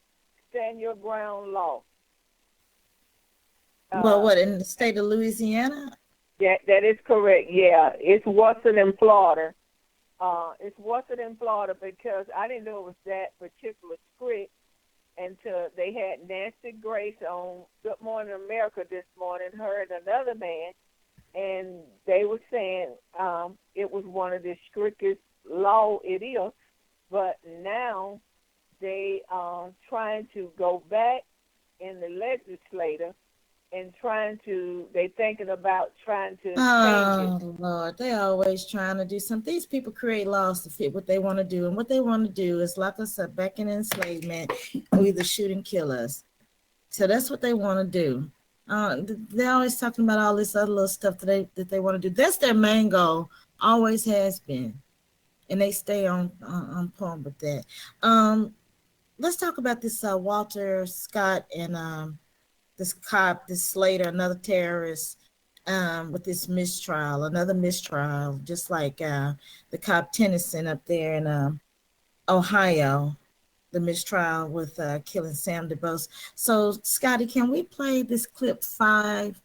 Speaker 8: stand your ground law.
Speaker 2: Well, what, in the state of Louisiana?
Speaker 8: Yeah, that is correct. Yeah, it's Watson in Florida. It's Watson in Florida because I didn't know it was that particular script until they had Nancy Grace on Good Morning America this morning, her and another man, and they were saying it was one of the strictest law it is, but now they are trying to go back in the legislature and they thinking about trying to change it.
Speaker 2: Oh, Lord, they always trying to do something. These people create laws to fit what they want to do, and what they want to do is lock us up back in enslavement or either shoot and kill us. So that's what they want to do. They're always talking about all this other little stuff that they want to do. That's their main goal, always has been, and they stay on point with that. Let's talk about this Walter Scott and this cop, this Slater, another terrorist, with this another mistrial, just like the cop Tennyson up there in Ohio, the mistrial with killing Sam DuBose. So, Scotty, can we play this clip 5?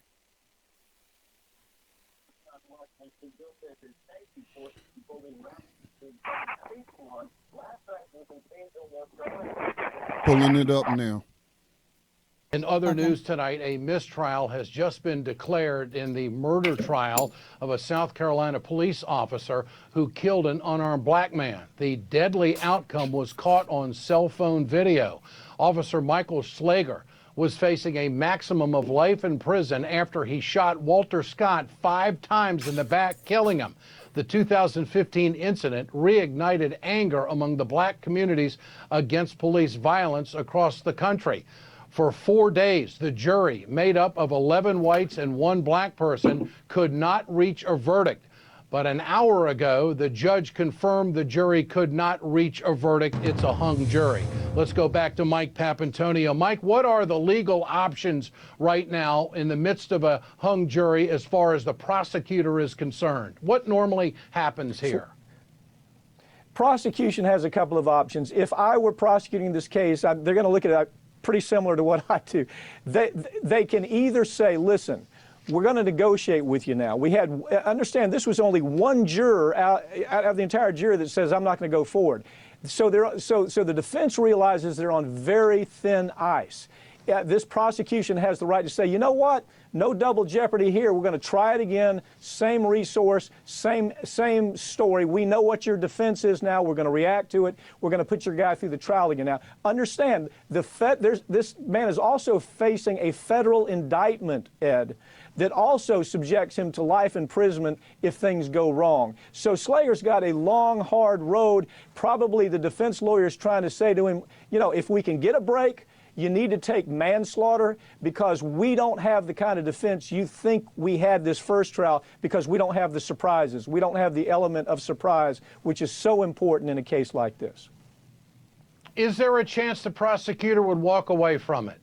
Speaker 1: Pulling it up now.
Speaker 9: In other news tonight, a mistrial has just been declared in the murder trial of a South Carolina police officer who killed an unarmed black man. The deadly outcome was caught on cell phone video. Officer Michael Slager was facing a maximum of life in prison after he shot Walter Scott 5 times in the back, killing him. The 2015 incident reignited anger among the black communities against police violence across the country. For 4 days, the jury, made up of 11 whites and 1 black person, could not reach a verdict. But an hour ago, the judge confirmed the jury could not reach a verdict. It's a hung jury. Let's go back to Mike Papantonio. Mike, what are the legal options right now in the midst of a hung jury as far as the prosecutor is concerned? What normally happens here?
Speaker 10: Prosecution has a couple of options. If I were prosecuting this case, they're going to look at it pretty similar to what I do. They can either say, listen, we're going to negotiate with you now. We had, understand, this was only one juror out of the entire jury that says, I'm not going to go forward. So the defense realizes they're on very thin ice. This prosecution has the right to say, you know what? No double jeopardy here. We're going to try it again. Same resource, same story. We know what your defense is now. We're going to react to it. We're going to put your guy through the trial again. Now, understand, this man is also facing a federal indictment, Ed, that also subjects him to life imprisonment if things go wrong. So Slayer's got a long, hard road. Probably the defense lawyer's trying to say to him, you know, if we can get a break, you need to take manslaughter, because we don't have the kind of defense you think we had this first trial, because we don't have the surprises. We don't have the element of surprise, which is so important in a case like this.
Speaker 9: Is there a chance the prosecutor would walk away from it?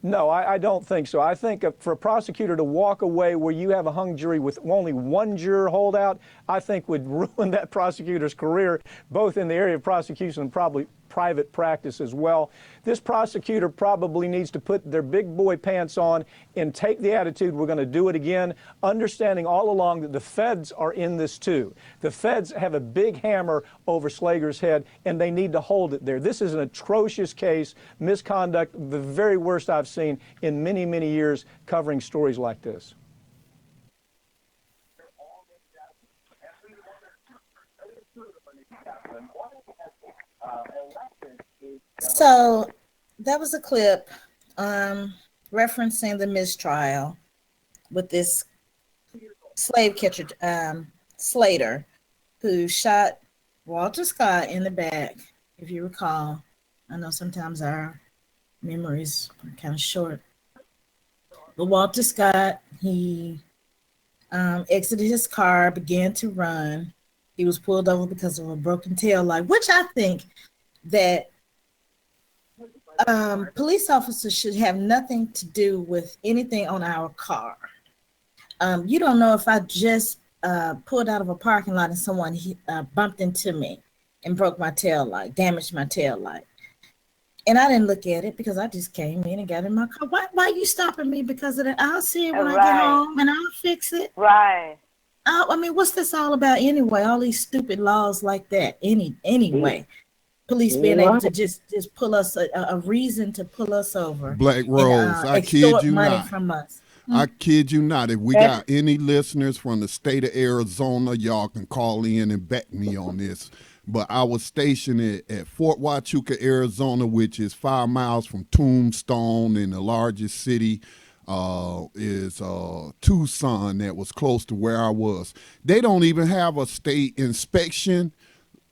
Speaker 10: No, I don't think so. I think for a prosecutor to walk away where you have a hung jury with only one juror holdout, I think would ruin that prosecutor's career, both in the area of prosecution and probably private practice as well. This prosecutor probably needs to put their big boy pants on and take the attitude, we're going to do it again, understanding all along that the feds are in this too. The feds have a big hammer over Slager's head, and they need to hold it there. This is an atrocious case, misconduct, the very worst I've seen in many, many years covering stories like this.
Speaker 2: So that was a clip referencing the mistrial with this slave catcher, Slater, who shot Walter Scott in the back, if you recall. I know sometimes our memories are kind of short. But Walter Scott, he exited his car, began to run. He was pulled over because of a broken tail light, which I think that police officers should have nothing to do with anything on our car. You don't know if I just pulled out of a parking lot and someone bumped into me and broke my tail light, damaged my tail light. And I didn't look at it because I just came in and got in my car. Why are you stopping me because of that? I'll see it when I get home and I'll fix it.
Speaker 3: Right.
Speaker 2: I mean, what's this all about anyway? All these stupid laws like that. Anyway. Police being able to just pull us a reason to pull us over.
Speaker 1: Black Rose, I kid you
Speaker 2: money
Speaker 1: not.
Speaker 2: From us.
Speaker 1: I kid you not. If we got any listeners from the state of Arizona, y'all can call in and back me on this. But I was stationed at Fort Huachuca, Arizona, which is 5 miles from Tombstone, and the largest city is Tucson, that was close to where I was. They don't even have a state inspection.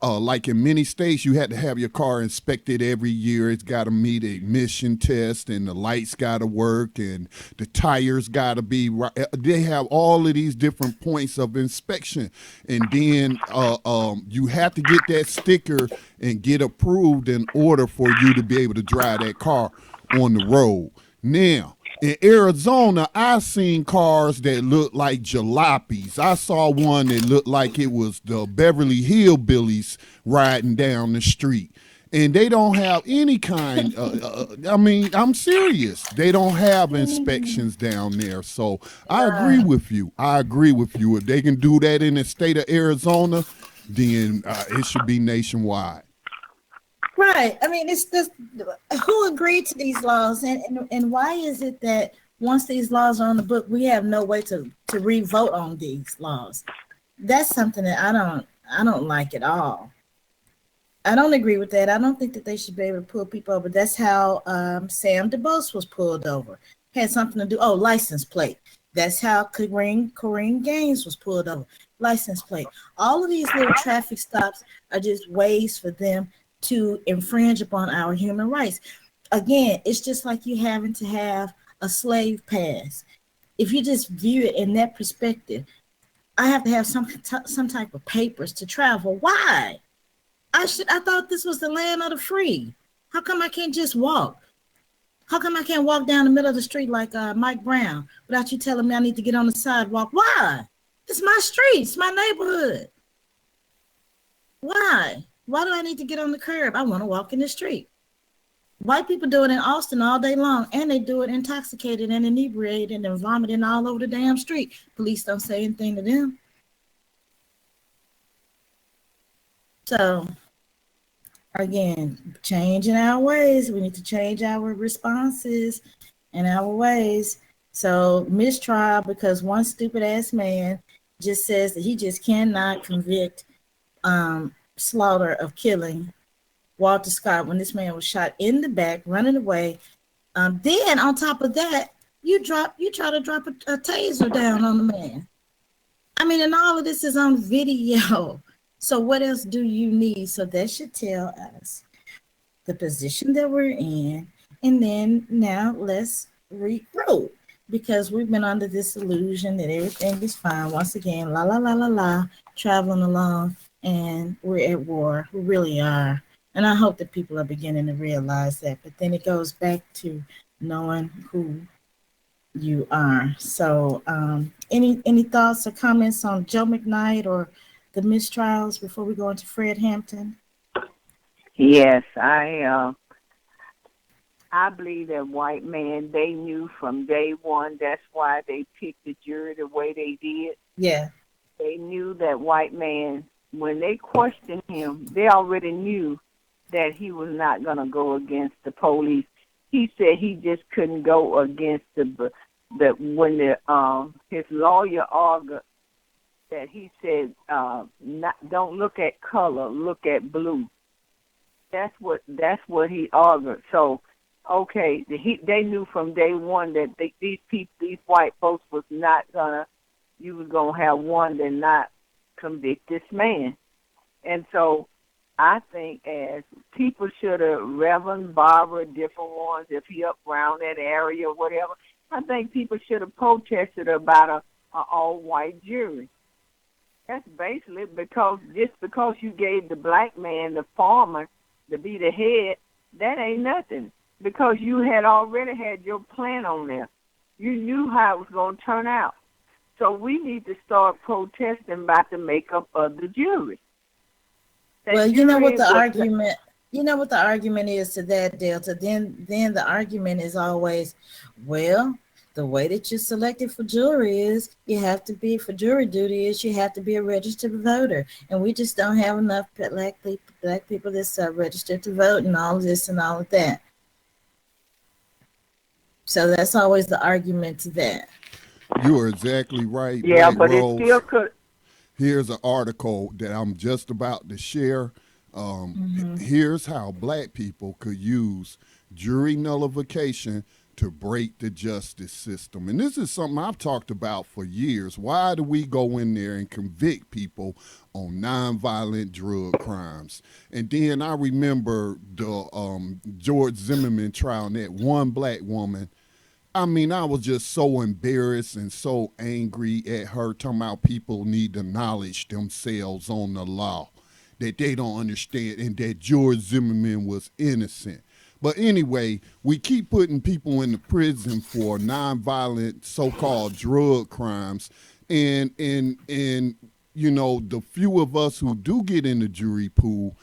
Speaker 1: Like in many states, you had to have your car inspected every year. It's got to meet a emission test, and the lights got to work, and the tires got to be right. They have all of these different points of inspection. And then you have to get that sticker and get approved in order for you to be able to drive that car on the road. Now, in Arizona, I seen cars that looked like jalopies. I saw one that looked like it was the Beverly Hillbillies riding down the street. And they don't have any kind I mean, I'm serious. They don't have inspections down there. So I agree with you. If they can do that in the state of Arizona, then it should be nationwide.
Speaker 2: Right. I mean, it's just who agreed to these laws, and why is it that once these laws are on the book, we have no way to re-vote on these laws? That's something that I don't like at all. I don't agree with that. I don't think that they should be able to pull people over. That's how Sam DuBose was pulled over. Had something to do. Oh, license plate. That's how Corrine Gaines was pulled over. License plate. All of these little traffic stops are just ways for them to infringe upon our human rights. Again, it's just like you having to have a slave pass. If you just view it in that perspective, I have to have some type of papers to travel. Why? I thought this was the land of the free. How come I can't just walk? How come I can't walk down the middle of the street like Mike Brown without you telling me I need to get on the sidewalk? Why? It's my street. It's my neighborhood. Why? Why do I need to get on the curb? I want to walk in the street. White people do it in Austin all day long, and they do it intoxicated and inebriated and vomiting all over the damn street. Police don't say anything to them. So, again, changing our ways. We need to change our responses and our ways. So, mistrial because one stupid ass man just says that he just cannot convict slaughter of killing Walter Scott when this man was shot in the back, running away. Then on top of that, you try to drop a taser down on the man. I mean, and all of this is on video. So what else do you need? So that should tell us the position that we're in. And then now let's regroup, because we've been under this illusion that everything is fine. Once again, la, la, la, la, la, traveling along, and we're at war. We really are. And I hope that people are beginning to realize that. But then it goes back to knowing who you are. So any thoughts or comments on Joe Mcknight or the mistrials before we go into Fred Hampton?
Speaker 5: Yes, I believe that white man, they knew from day one. That's why they picked the jury the way they did.
Speaker 2: Yeah.
Speaker 5: They knew that white man, when they questioned him, they already knew that he was not going to go against the police. He said he just couldn't go against his lawyer argued that he said, don't look at color, look at blue. That's what he argued. So, okay, they knew from day one that these white folks was not you was gonna have one that not convict this man. And so I think as people should have, Reverend Barbara, different ones, if he up around that area or whatever, I think people should have protested about a all-white jury. That's basically because you gave the black man, the farmer, to be the head, that ain't nothing. Because you had already had your plan on there. You knew how it was going to turn out. So we need to start protesting about the makeup of the jury.
Speaker 2: Well, you know what the argument is to that, Delta. Then the argument is always, well, the way that you're selected for jury is you have to be, for jury duty is you have to be a registered voter. And we just don't have enough black people that's registered to vote and all of this and all of that. So that's always the argument to that.
Speaker 1: You are exactly right.
Speaker 5: Yeah,
Speaker 1: Black
Speaker 5: but
Speaker 1: Rose.
Speaker 5: it still could.
Speaker 1: Here's an article that I'm just about to share. Here's how black people could use jury nullification to break the justice system. And this is something I've talked about for years. Why do we go in there and convict people on nonviolent drug crimes? And then I remember the George Zimmerman trial and that one black woman. I mean, I was just so embarrassed and so angry at her, talking about people need to knowledge themselves on the law, that they don't understand, and that George Zimmerman was innocent. But anyway, we keep putting people in the prison for nonviolent so-called drug crimes. And you know, the few of us who do get in the jury pool,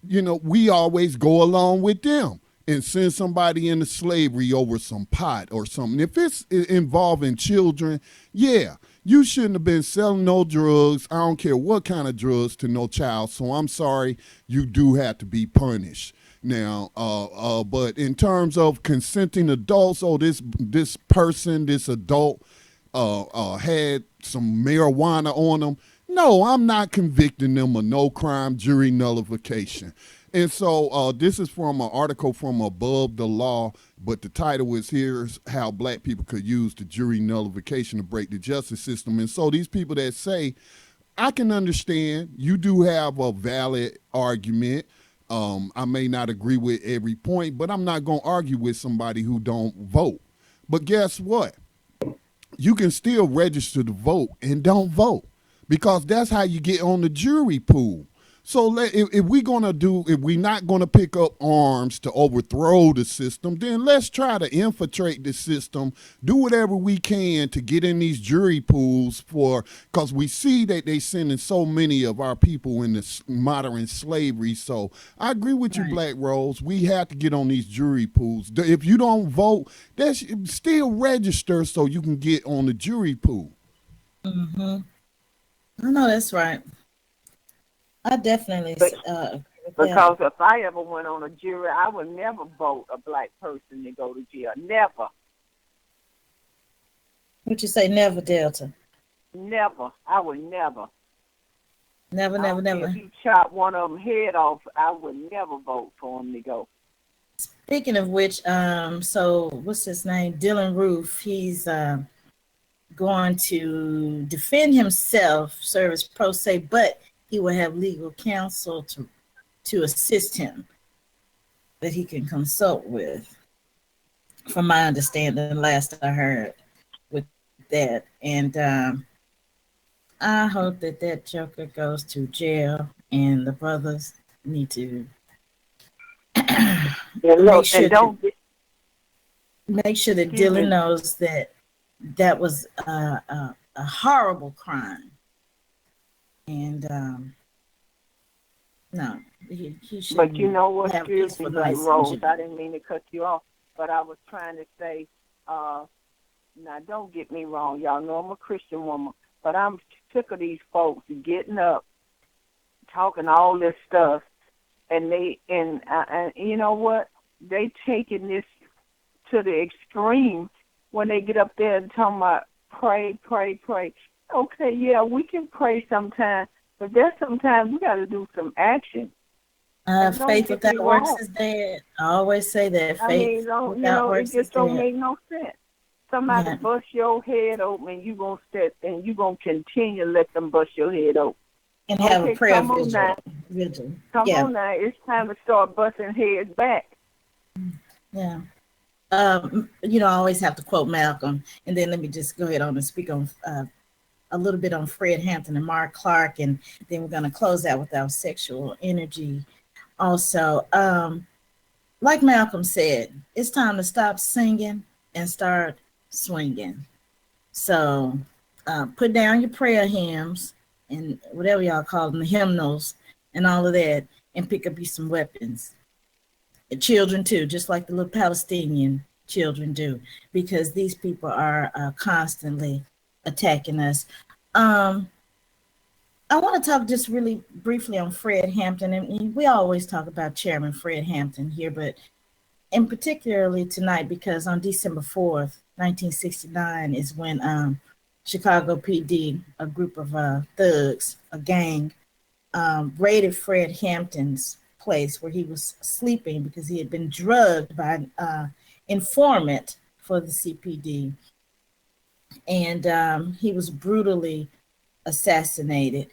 Speaker 1: you know, we always go along with them and send somebody into slavery over some pot or something. If it's involving children, yeah, you shouldn't have been selling no drugs. I don't care what kind of drugs to no child. So I'm sorry, you do have to be punished. Now, but in terms of consenting adults, this adult had some marijuana on them. No, I'm not convicting them of no crime, jury nullification. And so this is from an article from Above the Law, but the title is Here's How Black People Could Use the Jury Nullification to Break the Justice System. And so these people that say, I can understand, you do have a valid argument. I may not agree with every point, but I'm not going to argue with somebody who don't vote. But guess what? You can still register to vote and don't vote, because that's how you get on the jury pool. So if we're not gonna pick up arms to overthrow the system, then let's try to infiltrate the system, do whatever we can to get in these jury pools because we see that they sending so many of our people into modern slavery. So I agree with you, Black Rose. We have to get on these jury pools. If you don't vote, that's still register so you can get on the jury pool.
Speaker 2: Mm-hmm. I know that's right. I definitely
Speaker 8: because if I ever went on a jury, I would never vote a black person to go to jail. Never.
Speaker 2: What you say? Never, Delta.
Speaker 8: Never. I would never.
Speaker 2: Never.
Speaker 8: If you chop one of them head off, I would never vote for him to go.
Speaker 2: Speaking of which, so what's his name? Dylan Roof. He's going to defend himself, serve as pro se, but he will have legal counsel to assist him that he can consult with, from my understanding, last I heard with that. And I hope that joker goes to jail, and the brothers need to make sure that Dylan knows that was a horrible crime. And no, he should.
Speaker 8: But you know what, excuse me, like Rose, I didn't mean to cut you off, but I was trying to say, now don't get me wrong, y'all know I'm a Christian woman, but I'm sick of these folks getting up, talking all this stuff, and you know what? They taking this to the extreme when they get up there and talking about pray. Okay, yeah, we can pray sometimes, but there's sometimes we got to do some action.
Speaker 2: Faith without works is dead. I always say that. Faith without works
Speaker 8: it just
Speaker 2: is
Speaker 8: don't
Speaker 2: dead.
Speaker 8: make no sense. Somebody bust your head open, and you gonna sit and you gonna continue to let them bust your head open.
Speaker 2: And have a prayer
Speaker 8: vigil. Come on now, it's time to start busting heads back.
Speaker 2: Yeah. I always have to quote Malcolm, and then let me just go ahead on and speak on a little bit on Fred Hampton and Mark Clark, and then we're going to close out with our sexual energy. Also, like Malcolm said, it's time to stop singing and start swinging. So put down your prayer hymns and whatever y'all call them, the hymnals and all of that, and pick up you some weapons. And children too, just like the little Palestinian children do, because these people are constantly attacking us. I want to talk just really briefly on Fred Hampton, and we always talk about Chairman Fred Hampton here, but in particularly tonight, because on December 4th, 1969 is when Chicago PD, a group of thugs, a gang, raided Fred Hampton's place where he was sleeping because he had been drugged by an informant for the CPD. And he was brutally assassinated.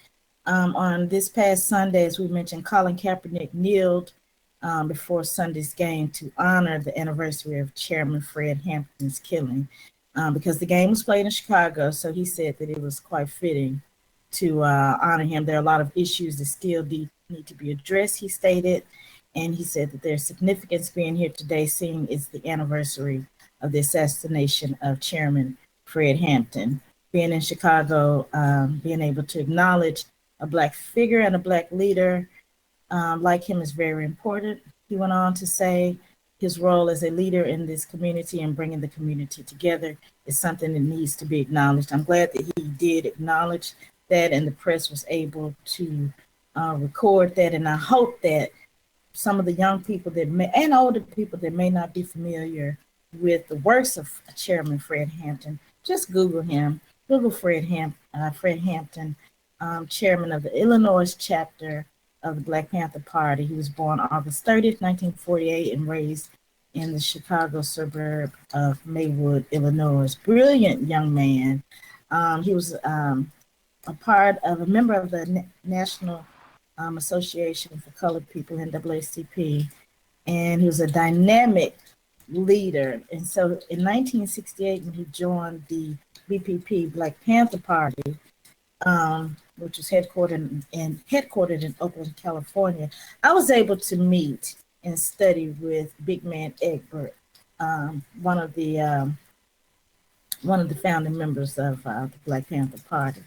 Speaker 2: On this past Sunday, as we mentioned, Colin Kaepernick kneeled before Sunday's game to honor the anniversary of Chairman Fred Hampton's killing, because the game was played in Chicago, so he said that it was quite fitting to honor him. There are a lot of issues that still need to be addressed, he stated, and he said that there's significance being here today, seeing it's the anniversary of the assassination of Chairman Fred Hampton. Being in Chicago, being able to acknowledge a Black figure and a Black leader like him is very important. He went on to say his role as a leader in this community and bringing the community together is something that needs to be acknowledged. I'm glad that he did acknowledge that, and the press was able to record that. And I hope that some of the young people and older people that may not be familiar with the works of Chairman Fred Hampton, just Google him. Google Fred Hampton, chairman of the Illinois chapter of the Black Panther Party. He was born August 30th, 1948, and raised in the Chicago suburb of Maywood, Illinois. Brilliant young man. He was a member of the National Association for Colored People, NAACP, and he was a dynamic leader. And so in 1968, when he joined the BPP, Black Panther Party, which is headquartered in Oakland, California, I was able to meet and study with Big Man Egbert, one of the founding members of the Black Panther Party,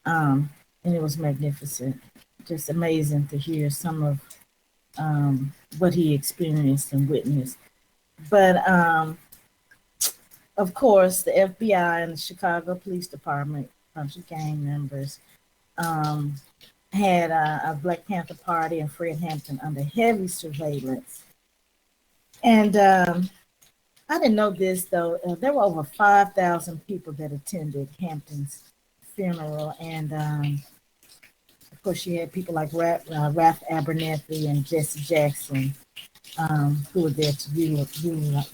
Speaker 2: and it was magnificent, just amazing to hear some of what he experienced and witnessed. But of course, the FBI and the Chicago Police Department, a bunch of gang members, had a Black Panther Party and Fred Hampton under heavy surveillance. And I didn't know this, though. There were over 5,000 people that attended Hampton's funeral. And of course, you had people like Ralph Abernathy and Jesse Jackson who were there to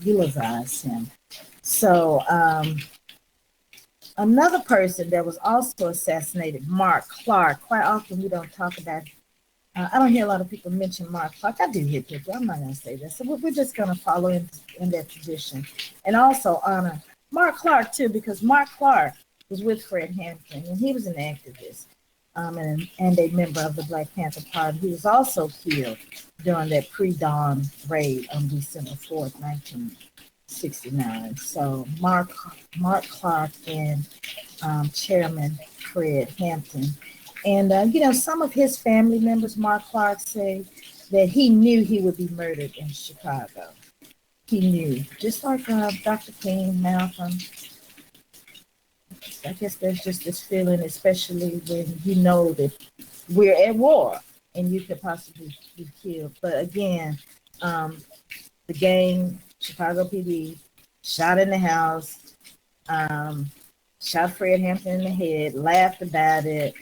Speaker 2: eulogize him. So another person that was also assassinated, Mark Clark. Quite often we don't talk about, I don't hear a lot of people mention Mark Clark. I do hear people, I'm not going to say that. So we're just going to follow in that tradition. And also honor Mark Clark too, because Mark Clark was with Fred Hampton and he was an activist and a member of the Black Panther Party. He was also killed during that pre-dawn raid on December 4th, 1969. So Mark Clark and Chairman Fred Hampton. And, some of his family members, Mark Clark, say that he knew he would be murdered in Chicago. He knew, just like Dr. King, Malcolm. I guess there's just this feeling, especially when you know that we're at war and you could possibly be killed. But again, the gang, Chicago PD, shot in the house, shot Fred Hampton in the head, laughed about it,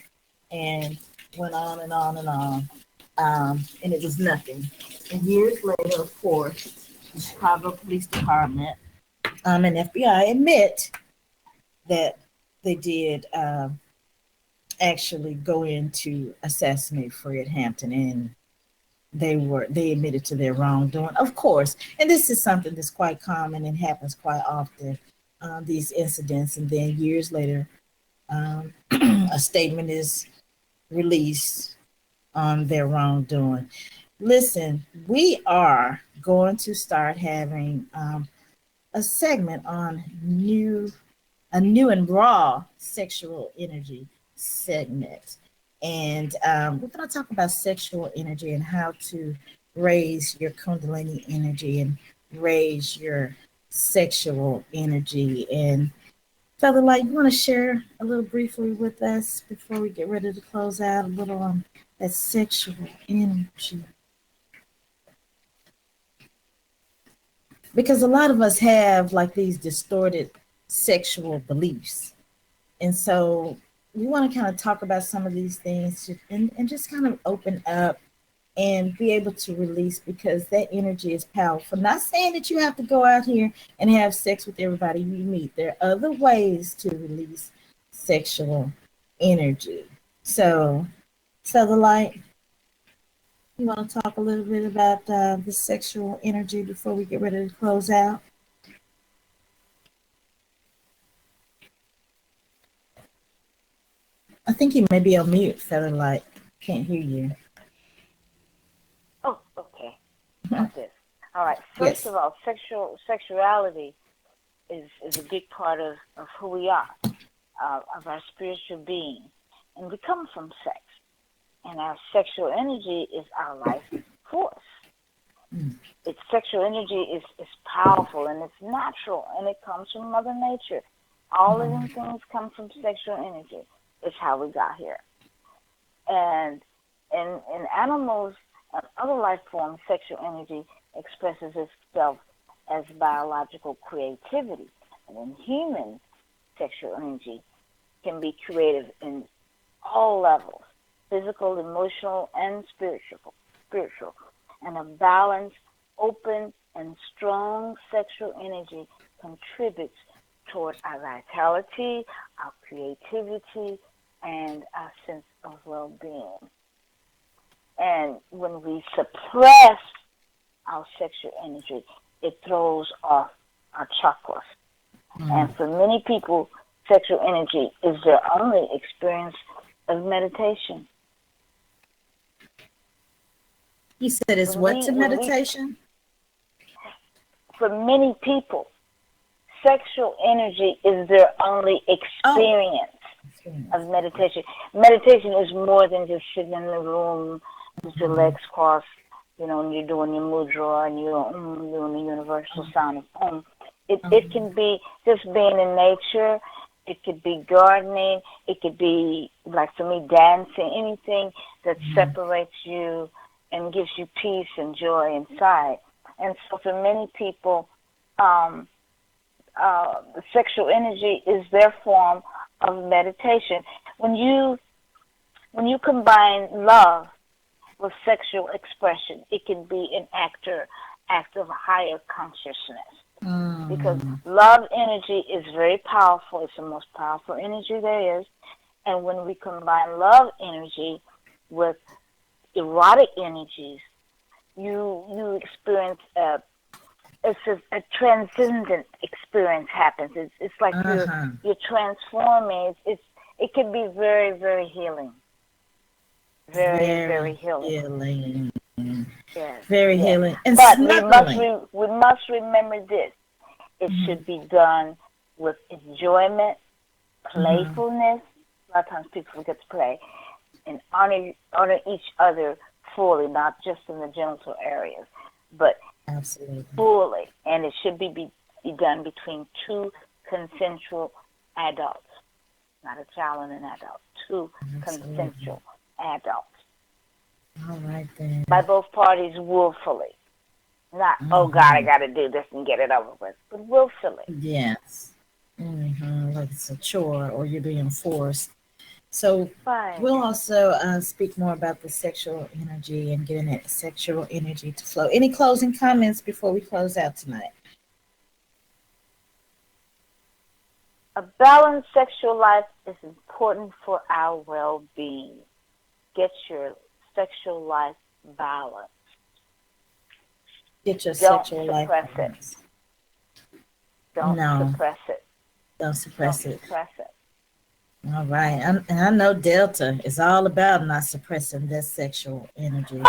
Speaker 2: and went on and on and on. And it was nothing. And years later, of course, the Chicago Police Department and FBI admit that they did actually go in to assassinate Fred Hampton, and they admitted to their wrongdoing, of course. And this is something that's quite common and happens quite often, these incidents. And then years later, a statement is released on their wrongdoing. Listen, we are going to start having a segment on a new and raw sexual energy segment. And we're going to talk about sexual energy and how to raise your Kundalini energy and raise your sexual energy. And Feather Light, you want to share a little briefly with us before we get ready to close out, a little on that sexual energy? Because a lot of us have like these distorted sexual beliefs. And so we want to kind of talk about some of these things and just kind of open up and be able to release, because that energy is powerful. Not saying that you have to go out here and have sex with everybody you meet. There are other ways to release sexual energy. So, Feather Light, you want to talk a little bit about the sexual energy before we get ready to close out? I think you may be on mute, Feather Light. Can't hear you.
Speaker 3: Oh, okay. Got this. All right. First of all, sexuality is a big part of who we are, of our spiritual being. And we come from sex. And our sexual energy is our life force. Its sexual energy is powerful and it's natural, and it comes from Mother Nature. All living things come from sexual energy. It's how we got here. And in animals and other life forms, sexual energy expresses itself as biological creativity. And in humans, sexual energy can be creative in all levels: physical, emotional, and spiritual. And a balanced, open, and strong sexual energy contributes toward our vitality, our creativity, and our sense of well-being. And when we suppress our sexual energy, it throws off our chakras. And for many people, sexual energy is their only experience of meditation.
Speaker 2: You said it's what to meditation?
Speaker 3: For many people, sexual energy is their only experience of meditation. Meditation is more than just sitting in the room with your legs crossed, you know, and you're doing your mudra and you're doing the universal sound of Om. It can be just being in nature. It could be gardening. It could be, like for me, dancing, anything that separates you and gives you peace and joy inside. And so for many people, sexual energy is their form of meditation. When you combine love with sexual expression, it can be an act of higher consciousness. Because love energy is very powerful. It's the most powerful energy there is. And when we combine love energy with erotic energies, you experience a transcendent experience happens. It's like you're transforming. It can be very, very healing. Very healing. Yes.
Speaker 2: Very healing. And
Speaker 3: but we must remember this. It should be done with enjoyment, playfulness. A lot of times people forget to play. And honor each other fully, not just in the genital areas, but fully. And it should be done between two consensual adults, not a child and an adult. Two consensual adults.
Speaker 2: All right, then.
Speaker 3: By both parties willfully. Not, oh, God, I got to do this and get it over with, but willfully.
Speaker 2: Yes. Like it's a chore or you're being forced. So we'll also speak more about the sexual energy and getting that sexual energy to flow. Any closing comments before we close out tonight?
Speaker 3: A balanced sexual life is important for our well-being. Get your sexual life balanced.
Speaker 2: Get your sexual life
Speaker 3: balanced. Don't suppress it.
Speaker 2: Don't suppress it.
Speaker 3: Suppress it.
Speaker 2: All right. And I know Delta is all about not suppressing that sexual energy.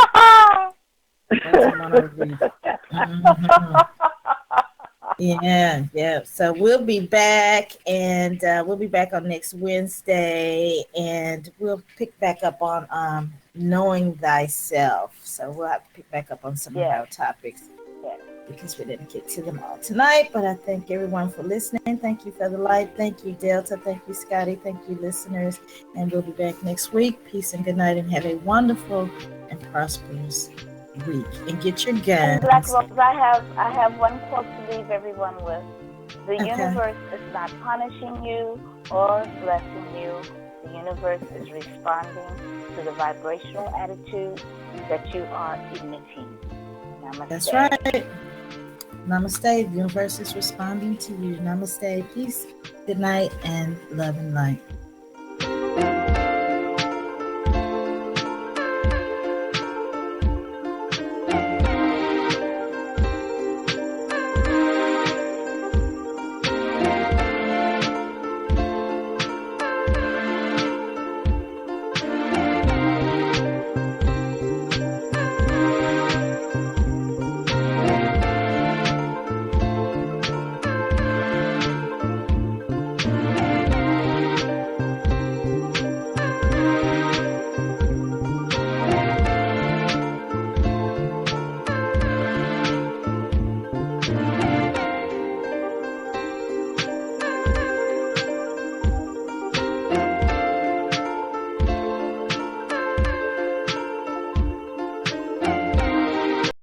Speaker 2: Yeah. So we'll be back, and we'll be back on next Wednesday, and we'll pick back up on knowing thyself. So we'll have to pick back up on some of our topics because we didn't get to them all tonight. But I thank everyone for listening. Thank you for the light. Thank you, Delta. Thank you, Scotty. Thank you, listeners. And we'll be back next week. Peace and good night, and have a wonderful and prosperous week. And get your guns.
Speaker 3: Black Rose, I have one quote to leave everyone with. The universe is not punishing you or blessing you. The universe is responding to the vibrational attitude that you are emitting. Namaste.
Speaker 2: That's right. Namaste. The universe is responding to you. Namaste. Peace, good night, and love and light.